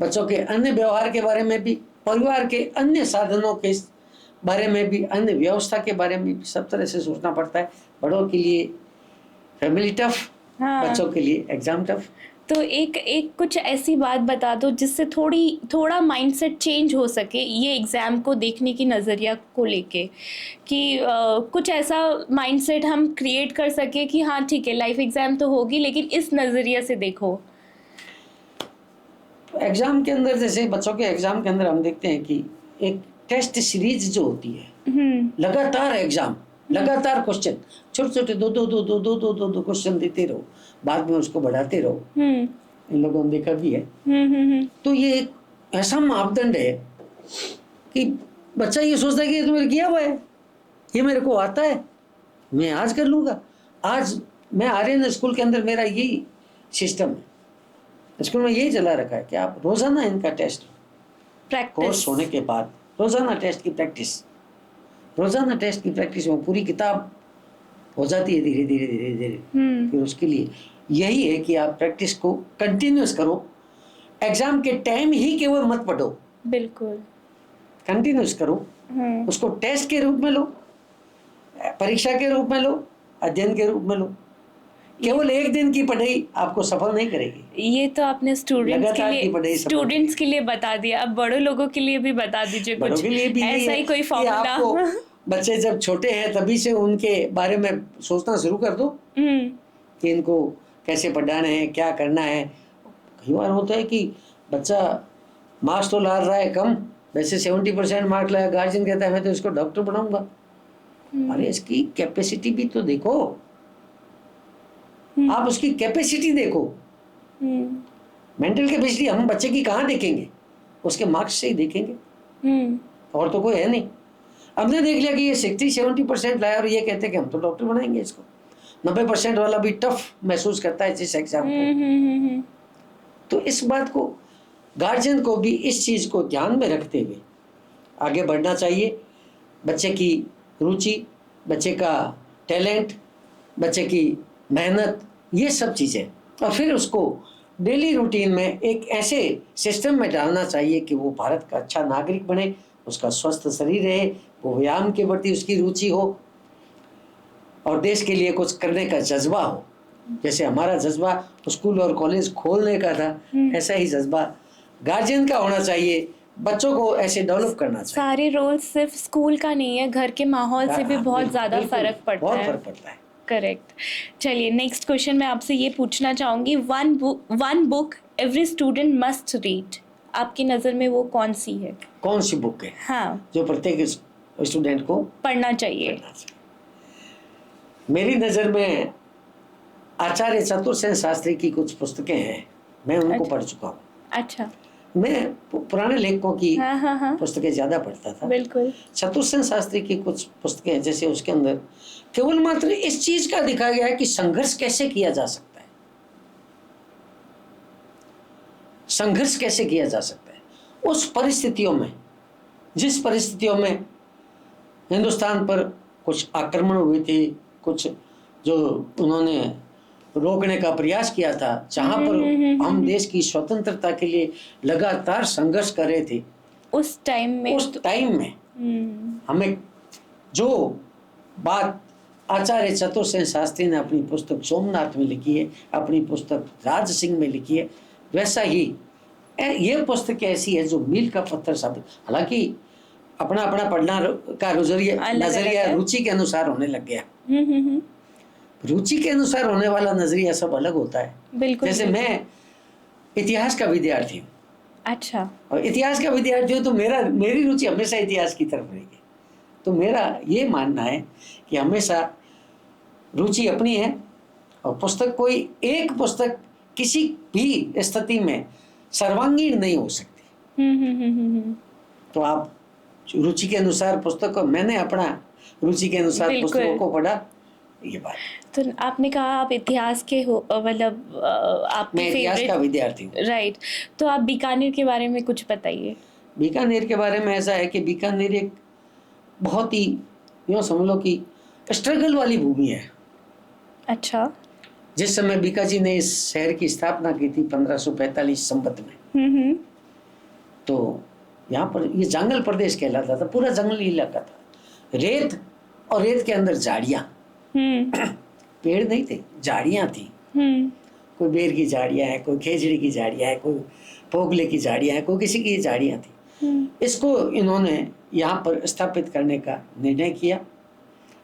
बच्चों के अन्य व्यवहार के बारे में भी, परिवार के अन्य साधनों के बारे में भी, अन्य व्यवस्था के बारे में भी सब तरह से सोचना पड़ता है। बड़ों के लिए फैमिली टफ, बच्चों के लिए एग्जाम टफ। तो एक कुछ ऐसी बात बता दो जिससे थोड़ा माइंडसेट चेंज हो सके ये एग्ज़ाम को देखने की नज़रिया को लेके, कि कुछ ऐसा माइंडसेट हम क्रिएट कर सके कि हाँ ठीक है, लाइफ एग्ज़ाम तो होगी लेकिन इस नज़रिया से देखो। एग्जाम के अंदर, जैसे बच्चों के एग्जाम के अंदर हम देखते हैं कि एक टेस्ट सीरीज जो होती है, लगातार एग्जाम, लगातार क्वेश्चन, छोटे छोटे दो क्वेश्चन देते रहो, बाद में उसको बढ़ाते रहो। इन लोगों ने देखा भी है। तो ये एक ऐसा मापदंड है कि बच्चा ये सोचता है कि ये तो मेरे किया हुआ है, ये मेरे को आता है, मैं आज कर लूंगा। आज मैं आर्यन स्कूल के अंदर मेरा यही सिस्टम है, स्कूल में यही चला रखा है कि आप रोजाना इनका टेस्ट, कोर्स होने के बाद रोजाना टेस्ट की प्रैक्टिस, रोजाना टेस्ट की प्रैक्टिस में पूरी किताब हो जाती है धीरे धीरे धीरे धीरे। फिर उसके लिए यही है कि आप प्रैक्टिस को कंटिन्यूस करो, एग्जाम के टाइम ही केवल मत पढ़ो, बिल्कुल कंटिन्यूस करो, उसको टेस्ट के रूप में लो, परीक्षा के रूप में लो, अध्ययन के रूप में लो। केवल एक दिन की पढ़ाई आपको सफल नहीं करेगी। ये तो आपने स्टूडेंट्स के लिए बता दिया, अब बड़े लोगों के लिए भी बता दीजिए कुछ, बड़ों के लिए भी ऐसा ही कोई फॉर्मूला। बच्चे जब छोटे हैं तभी से उनके बारे में सोचना शुरू कर दो कि इनको कैसे पढ़ाना है, क्या करना है। कई बार होता है कि बच्चा मार्क्स तो ला रहा है कम, वैसे 70% मार्क्स लाया, गार्जियन कहता है मैं तो इसको डॉक्टर बनाऊंगा। अरे इसकी कैपेसिटी भी तो देखो, आप उसकी कैपेसिटी देखो, मेंटल कैपेसिटी हम बच्चे की कहाँ देखेंगे, उसके मार्क्स से ही देखेंगे, और तो कोई है नहीं। हमने देख लिया कि ये 60-70% लाया और ये कहते हैं कि हम तो डॉक्टर बनाएंगे इसको। 90% वाला भी टफ महसूस करता है जिस एग्जाम को। तो इस बात को गार्जियन को भी इस चीज को ध्यान में रखते हुए आगे बढ़ना चाहिए। बच्चे की रुचि, बच्चे का टैलेंट, बच्चे की मेहनत, ये सब चीजें, और फिर उसको डेली रूटीन में एक ऐसे सिस्टम में डालना चाहिए कि वो भारत का अच्छा नागरिक बने, उसका स्वस्थ शरीर रहे, वो व्यायाम के प्रति उसकी रुचि हो और देश के लिए कुछ करने का जज्बा हो। जैसे हमारा जज्बा स्कूल और कॉलेज खोलने का था, ऐसा ही जज्बा गार्जियन का होना चाहिए, बच्चों को ऐसे डेवलप करना चाहिए। सारे रोल सिर्फ स्कूल का नहीं है, घर के माहौल से भी बहुत ज्यादा फर्क पड़ता है। बहुत फर्क पड़ता है। करेक्ट। चलिए नेक्स्ट क्वेश्चन मैं आपसे ये पूछना चाहूंगी, one book every student must read, आपकी नजर में वो कौन सी है? कौन सी बुक है? हाँ, जो प्रत्येक स्टूडेंट को पढ़ना चाहिए। मेरी नजर में आचार्य चतुरसेन शास्त्री की कुछ पुस्तकें हैं, मैं उनको पढ़ चुका हूँ। अच्छा। मैं पुराने लेखकों की पुस्तकें ज्यादा पढ़ता था। बिल्कुल। चतुरसेन शास्त्री की कुछ पुस्तकें हैं, जैसे उसके अंदर केवल मात्र इस चीज का दिखाया गया है कि संघर्ष कैसे किया जा सकता है, संघर्ष कैसे किया जा सकता है। उस परिस्थितियों में, जिस परिस्थितियों में हिंदुस्तान पर कुछ आक्रमण हुए थे, कुछ जो उन्होंने रोकने का प्रयास किया था, जहां पर हम देश की स्वतंत्रता के लिए लगातार संघर्ष कर रहे थे, उस टाइम में हमें जो बात आचार्य चतुर्सेन शास्त्री ने अपनी पुस्तक सोमनाथ में लिखी है, अपनी पुस्तक राज सिंह में लिखी है, वैसा ही ये पुस्तक ऐसी है जो मील का पत्थर साबित। हालांकि अपना अपना पढ़ना का नजरिया रुचि के अनुसार होने लग गया। रुचि के अनुसार होने वाला नजरिया सब अलग होता है। जैसे मैं इतिहास का विद्यार्थी हूँ। अच्छा। और इतिहास का विद्यार्थी हूँ तो मेरी रुचि हमेशा इतिहास की तरफ रहेगी। तो मेरा ये मानना है कि हमेशा रुचि अपनी है, और पुस्तक कोई एक पुस्तक किसी भी स्थिति में सर्वांगीण नहीं हो सकती। तो आप रुचि के अनुसार पुस्तक को, मैंने अपना रुचि के अनुसार पुस्तकों को पढ़ा, ये बात। तो आपने कहा आप इतिहास के हो, मतलब आप मैं इतिहास का विद्यार्थी हूँ। राइट। तो आप बीकानेर के बारे में कुछ बताइए। बीकानेर के बारे में ऐसा है कि बीकानेर एक बहुत ही यूँ समझ लो कि स्ट्रगल वाली भूमि है। अच्छा। जिस समय बीकाजी ने इस शहर की स्थापना की थी 1545 संवत में, तो यहाँ पर ये जंगल प्रदेश कहलाता था, पूरा जंगली इलाका था। रेत और रेत के अंदर झाड़ियाँ, पेड़ नहीं थे, झाड़ियाँ थी। कोई बेर की झाड़ियाँ है, कोई खेजड़ी की झाड़ियाँ है, कोई पोगले की झाड़ियाँ है, कोई किसी की झाड़ियाँ थी। इसको इन्होंने यहाँ पर स्थापित करने का निर्णय किया।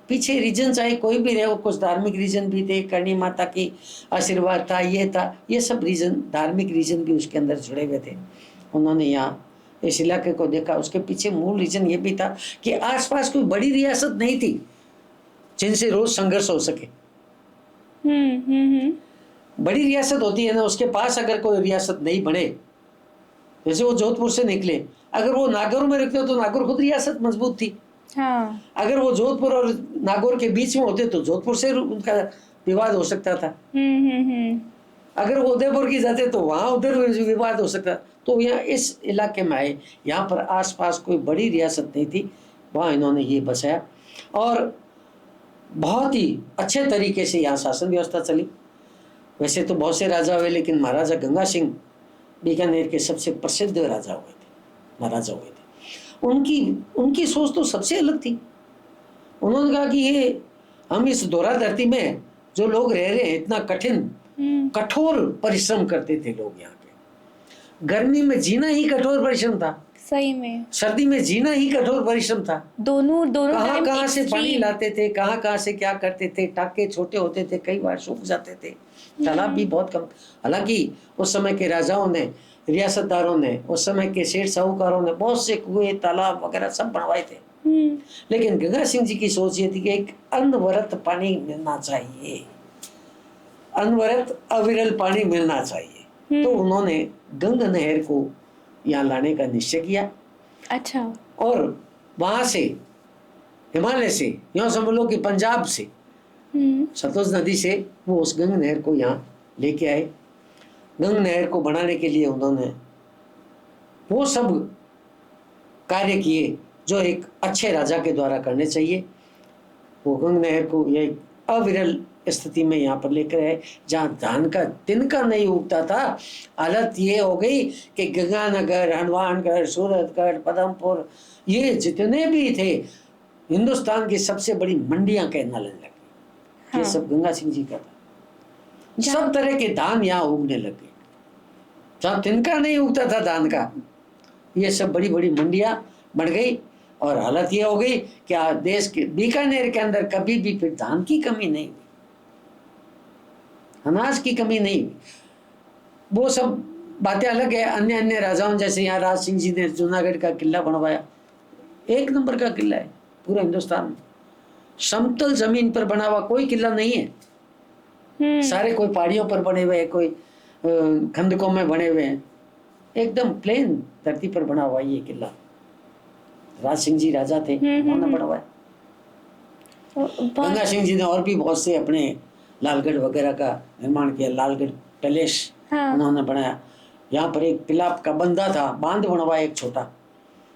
पीछे रीजन चाहे कोई भी रहे, कुछ धार्मिक रीजन भी थे, करणी माता की आशीर्वाद था, ये था, ये सब रीजन, धार्मिक रीजन भी उसके अंदर जुड़े हुए थे। उन्होंने यहाँ इस इलाके को देखा। उसके पीछे मूल रीजन ये भी था कि आसपास कोई बड़ी रियासत नहीं थी जिनसे रोज संघर्ष हो सके। बड़ी रियासत होती है ना, उसके पास अगर कोई रियासत नहीं बने, जैसे वो जोधपुर से निकले, अगर वो नागौर में रखते तो नागौर खुद रियासत मजबूत थी। हाँ। अगर वो जोधपुर और नागौर के बीच में होते तो जोधपुर से उनका विवाद हो सकता था। अगर वो उदयपुर की जाते तो वहां उधर विवाद हो सकता। तो यहाँ इस इलाके में आए, यहाँ पर आसपास कोई बड़ी रियासत नहीं थी, वहाँ इन्होंने ये बसाया और बहुत ही अच्छे तरीके से यहाँ शासन व्यवस्था चली। वैसे तो बहुत से राजा हुए, लेकिन महाराजा गंगा सिंह बीकानेर के सबसे प्रसिद्ध राजा हुए थे, महाराजा हुए थे। उनकी सोच तो सबसे अलग थी। उन्होंने कहा कि ये हम इस दोहरा धरती में जो लोग रह रहे हैं, इतना कठोर परिश्रम करते थे लोग यहाँ पे। गर्मी में जीना ही कठोर परिश्रम था, सही में। सर्दी में जीना ही कठोर परिश्रम था। दोनों कहाँ से पानी लाते थे, कहाँ से क्या करते थे। टाके छोटे होते थे, कई बार सूख जाते थे, तालाब भी बहुत कम। हालांकि उस समय के राजाओं ने, रियासतदारों ने, उस समय के सेठ साहूकारों ने बहुत से कुएं, तालाब वगैरह सब बनवाए थे। लेकिन गंगा सिंह जी की सोच ये थी कि एक अनवरत पानी मिलना चाहिए, अनवरत अविरल पानी मिलना चाहिए। तो उन्होंने गंगा नहर को यहाँ लाने का निश्चय किया। अच्छा। और वहां से, हिमालय से, यहाँ समझ लो कि पंजाब से, सतलुज नदी से वो उस गंगा नहर को यहाँ लेके आए। गंगा नहर को बनाने के लिए उन्होंने वो सब कार्य किए जो एक अच्छे राजा के द्वारा करने चाहिए। वो गंगा नहर को ये अविरल स्थिति में यहाँ पर लेकर आए, जहाँ धान का तिनका नहीं उगता था। हालत ये हो गई कि गंगानगर, हनुमानगढ़, सूरतगढ़, पदमपुर, ये जितने भी थे हिंदुस्तान की सबसे बड़ी मंडियां कहने लगी। हाँ। ये सब गंगा सिंह जी का था। सब तरह के धान यहाँ उगने लगे। जहाँ तिनका नहीं उगता था धान का, ये सब बड़ी बड़ी मंडियां बन गई। और हालत ये हो गई कि देश के बीकानेर के अंदर कभी भी फिर धान की कमी नहीं हुई, अनाज की कमी नहीं हुई। वो सब बातें अलग है। अन्य अन्य राजाओं, जैसे यहाँ राज सिंह जी ने जूनागढ़ का किला बनवाया, एक नंबर का किला है पूरा हिंदुस्तान में। समतल जमीन पर बना हुआ कोई किला नहीं है। सारे कोई पहाड़ियों पर बने हुए हैं, कोई खंदकों में बने हुए हैं। एकदम प्लेन धरती पर बना हुआ ये किला राज सिंह जी राजा थे, उन्होंने बनवाया। गंगा सिंह जी ने और भी बहुत से अपने लालगढ़ वगैरह का निर्माण किया। लालगढ़ पैलेस उन्होंने बनाया। यहाँ पर एक पिलाप का बंदा था, बांध बनवा एक छोटा,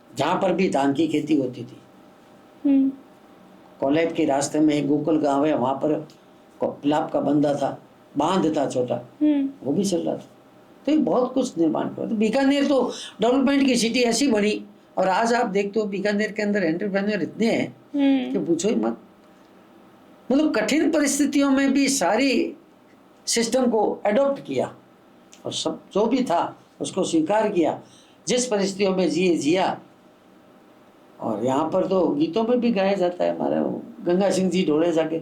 जहाँ पर भी धान की खेती होती थी। कोलेब के रास्ते में एक गोकुल गांव है, वहाँ पर पिलाप का बंदा था, बांध था छोटा, वो भी चल रहा था। तो ये बहुत कुछ निर्माण किया। तो बीकानेर तो डेवलपमेंट की सिटी ऐसी बनी, और आज आप देखते हो बीकानेर के अंदर एंटरप्रेन्योर इतने हैं कि पूछो ही मत। मतलब कठिन परिस्थितियों में भी सारी सिस्टम को अडॉप्ट किया, और सब जो भी था उसको स्वीकार किया, जिस परिस्थितियों में जिया। और यहाँ पर तो गीतों में भी गाया जाता है, हमारा गंगा सिंह जी ढोले जाके।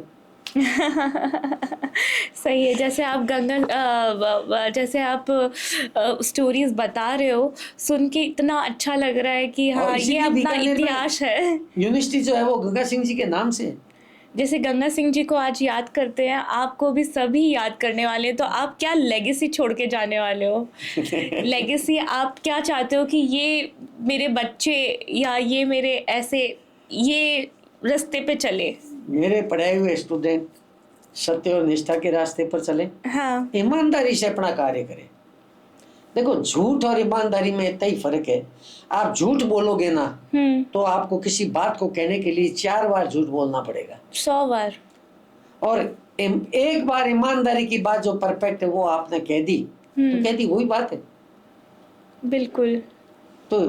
सही है। जैसे आप जैसे आप स्टोरीज बता रहे हो, सुन के इतना अच्छा लग रहा है कि हाँ, ये अपना इतिहास है। यूनिवर्सिटी जो है वो गंगा सिंह जी के नाम से। जैसे गंगा सिंह जी को आज याद करते हैं, आपको भी सभी याद करने वाले हैं, तो आप क्या लेगेसी छोड़ के जाने वाले हो? लेगेसी आप क्या चाहते हो कि ये मेरे बच्चे या ये मेरे ऐसे ये रास्ते पे चले? मेरे पढ़ाए हुए स्टूडेंट सत्य और निष्ठा के रास्ते पर चले, हाँ, ईमानदारी से अपना कार्य करें। देखो, झूठ और ईमानदारी में इतना ही फर्क है। आप झूठ बोलोगे ना तो आपको किसी बात को कहने के लिए 4 बार झूठ बोलना पड़ेगा, 100 बार। और एक बार ईमानदारी की बात जो परफेक्ट है वो आपने कह दी तो कह दी, वही बात है। बिल्कुल। तो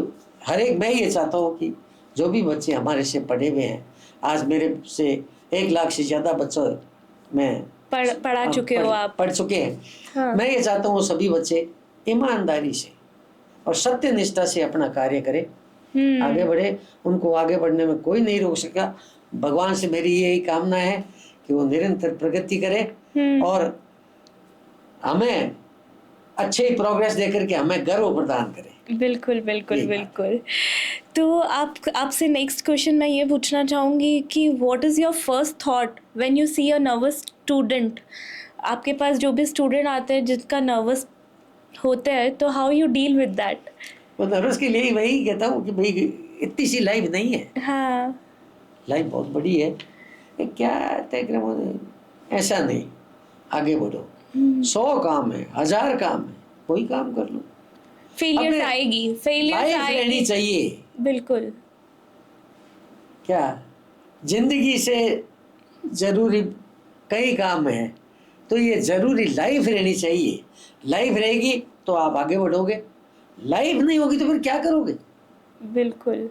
हर एक, मैं ये चाहता हूँ कि जो भी बच्चे हमारे से पढ़े हुए हैं, आज मेरे से 1 लाख से ज्यादा बच्चों में पढ़ा चुके हो आप, पढ़ चुके हैं। हाँ। मैं ये चाहता हूँ सभी बच्चे ईमानदारी से और सत्य निष्ठा से अपना कार्य करें, आगे बढ़े। उनको आगे बढ़ने में कोई नहीं रोक सका। भगवान से मेरी यही कामना है कि वो निरंतर प्रगति करे और हमें अच्छे प्रोग्रेस देकर के हमें गर्व प्रदान करे। बिल्कुल बिल्कुल बिल्कुल। तो आपसे नेक्स्ट क्वेश्चन मैं ये पूछना चाहूँगी कि what is your first thought when you see a nervous student? आपके पास जो भी स्टूडेंट आते हैं जिसका नर्वस होते हैं, तो how you deal with that? तो नर्वस के लिए वही कहता हूँ कि भाई इतनी सी लाइफ नहीं है। हाँ, लाइफ बहुत बड़ी है, क्या तय क्रम ऐसा नहीं, आगे बढ़ो। 100 काम है, 1000 काम है, कोई काम कर लो। फेलियर्स आएगी, फेलियर्स आएगी, रहनी चाहिए। बिल्कुल। क्या जिंदगी से जरूरी कई काम है, तो ये जरूरी लाइफ रहनी चाहिए। लाइफ रहेगी तो आप आगे बढ़ोगे, लाइफ नहीं होगी तो फिर क्या करोगे? बिल्कुल।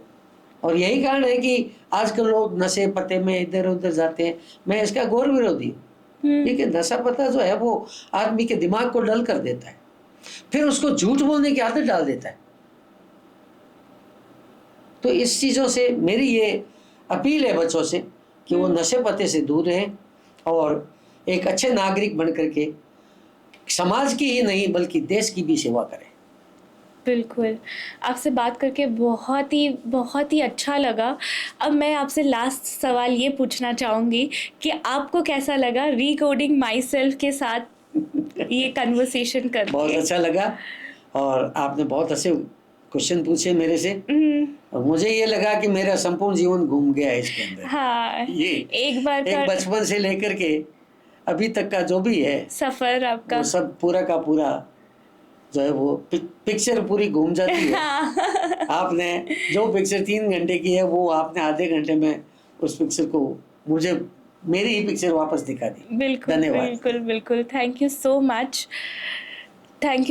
और यही कारण है कि आजकल लोग नशे पते में इधर उधर जाते हैं। मैं इसका घोर विरोधी हूँ, क्योंकि नशा पता जो है वो आदमी के दिमाग को डल कर देता है, फिर उसको झूठ बोलने की आदत डाल देता है। तो इस चीजों से मेरी ये अपील है बच्चों से कि वो नशे पते से दूर रहें और एक अच्छे नागरिक बन करके समाज की ही नहीं बल्कि देश की भी सेवा करें। बिल्कुल, आपसे बात करके बहुत ही अच्छा लगा। अब मैं आपसे लास्ट सवाल ये पूछना चाहूँगी कि आपको कैसा लगा रिकोडिंग माई सेल्फ के साथ ये कन्वर्सेशन करके? बहुत अच्छा लगा, और आपने बहुत अच्छे क्वेश्चन पूछे मेरे से, और मुझे ये लगा कि मेरा संपूर्ण जीवन घूम गया है इसके अंदर। हाँ, ये एक बचपन से लेकर के अभी तक का जो भी है सफर आपका, वो सब पूरा का पूरा जो है वो पिक्चर पूरी घूम जाती है। हाँ। आपने जो पिक्चर 3 घंटे की है वो आपने आधे घंटे में उस पिक्चर को मुझे मेरी ही पिक्चर वापस दिखा दी। बिल्कुल धन्यवाद। बिल्कुल बिल्कुल। Thank you so much, thank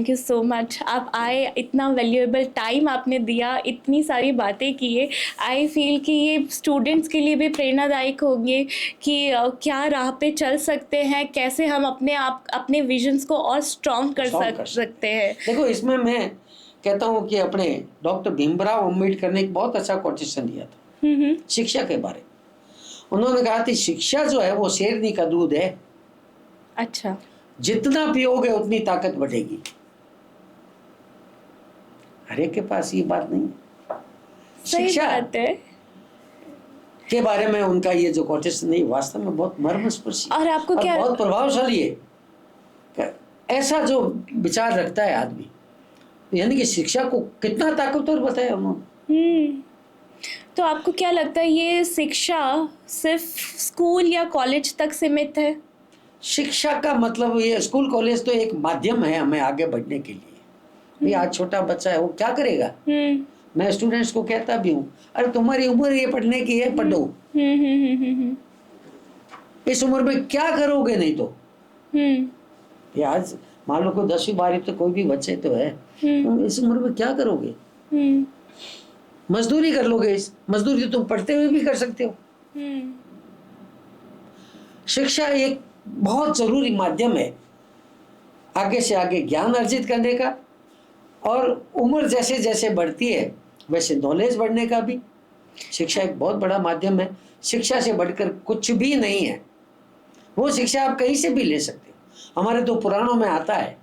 you so much. आप आए, इतना वैल्यूएबल टाइम आपने दिया, इतनी सारी बातें किए। आई फील कि ये स्टूडेंट्स के लिए भी प्रेरणादायक होंगे कि क्या राह पे चल सकते हैं, कैसे हम अपने विजन्स को और स्ट्रॉन्ग कर सकते हैं। देखो, इसमें मैं कहता हूँ कि अपने डॉक्टर भीमराव अम्बेडकर ने एक बहुत अच्छा कोटेशन दिया था शिक्षा के बारे में। उन्होंने कहा थी शिक्षा जो है वो शेरनी का दूध है। अच्छा। जितना पियोगे उतनी ताकत बढ़ेगी। हर एक के पास ये बात नहीं है। शिक्षा बात है के बारे में उनका ये जो कोटेशन नहीं वास्तव में बहुत मर्मस्पर्शी और आपको क्या बहुत प्रभावशाली है। ऐसा जो विचार रखता है आदमी, यानी कि शिक्षा को कितना ताकतवर बताया उन्होंने। तो आपको क्या लगता है ये शिक्षा सिर्फ स्कूल या कॉलेज तक सीमित है? शिक्षा का मतलब ये स्कूल कॉलेज तो एक माध्यम है हमें आगे बढ़ने के लिए। भाई आज छोटा बच्चा है, वो क्या करेगा। मैं स्टूडेंट्स को कहता भी हूँ, अरे तुम्हारी उम्र ये पढ़ने की है, पढ़ो। इस उम्र में क्या करोगे, नहीं तो ये आज मान लो कोई 10वीं 12वीं तो कोई भी बच्चे तो है, तो इस उम्र में क्या करोगे। मजदूरी कर लोगे, इस मजदूरी तो तुम पढ़ते हुए भी कर सकते हो। शिक्षा एक बहुत जरूरी माध्यम है आगे से आगे ज्ञान अर्जित करने का, और उम्र जैसे जैसे बढ़ती है वैसे नॉलेज बढ़ने का भी। शिक्षा एक बहुत बड़ा माध्यम है, शिक्षा से बढ़कर कुछ भी नहीं है। वो शिक्षा आप कहीं से भी ले सकते हो। हमारे तो पुराणों में आता है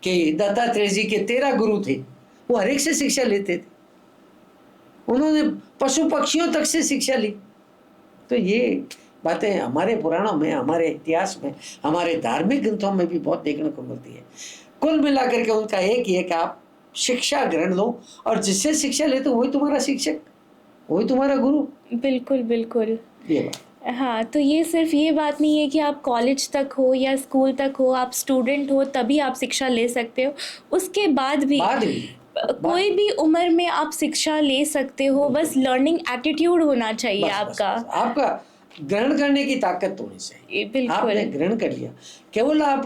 कि दत्तात्रेय जी के 13 गुरु थे, वो हर एक से शिक्षा लेते थे, उन्होंने पशु पक्षियों तक से शिक्षा ली। तो ये बातें हमारे पुराणों में, हमारे इतिहास में, हमारे धार्मिक ग्रंथों में भी बहुत देखने को मिलती है। कुल मिलाकर के उनका एक ही है कि आप शिक्षा ग्रहण लो, और जिससे शिक्षा लेते हो वही तुम्हारा शिक्षक, वही तुम्हारा गुरु। बिल्कुल बिल्कुल। ये बात। हाँ, तो ये सिर्फ ये बात नहीं है कि आप कॉलेज तक हो या स्कूल तक हो, आप स्टूडेंट हो तभी आप शिक्षा ले सकते हो, उसके बाद भी कोई भी उम्र में आप शिक्षा ले सकते हो। बस लर्निंग एटीट्यूड होना चाहिए आपका। आपका ग्रहण करने की ताकत होनी चाहिए। बिल्कुल। आपने ग्रहण कर लिया, केवल आप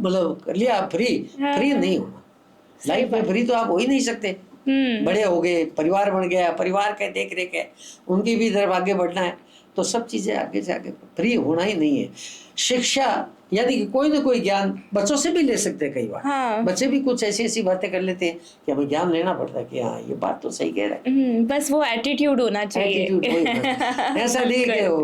मतलब कर लिया, फ्री नहीं होना। लाइफ में फ्री तो आप हो ही नहीं सकते। बड़े हो गए, परिवार बन गया, परिवार के देख रेख है, उनकी भी तरफ आगे बढ़ना है, तो सब चीजें आगे से आगे फ्री होना ही नहीं है। शिक्षा यानी कि कोई ना कोई ज्ञान बच्चों से भी ले सकते हैं। कई बार बच्चे भी कुछ ऐसी ऐसी बातें कर लेते हैं कि हमें ज्ञान लेना पड़ता है कि हाँ ये बात तो सही कह रहा है। बस वो एटीट्यूड होना चाहिए। ऐसा नहीं कि वो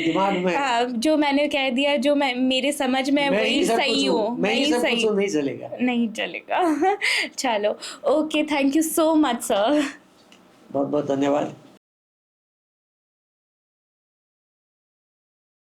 दिमाग में जो मैंने कह दिया, जो मैं मेरे समझ में वही सही हूँ, मैं ही सब कुछ नहीं चलेगा, नहीं चलेगा। चलो, okay, thank you so much sir. बहुत बहुत धन्यवाद।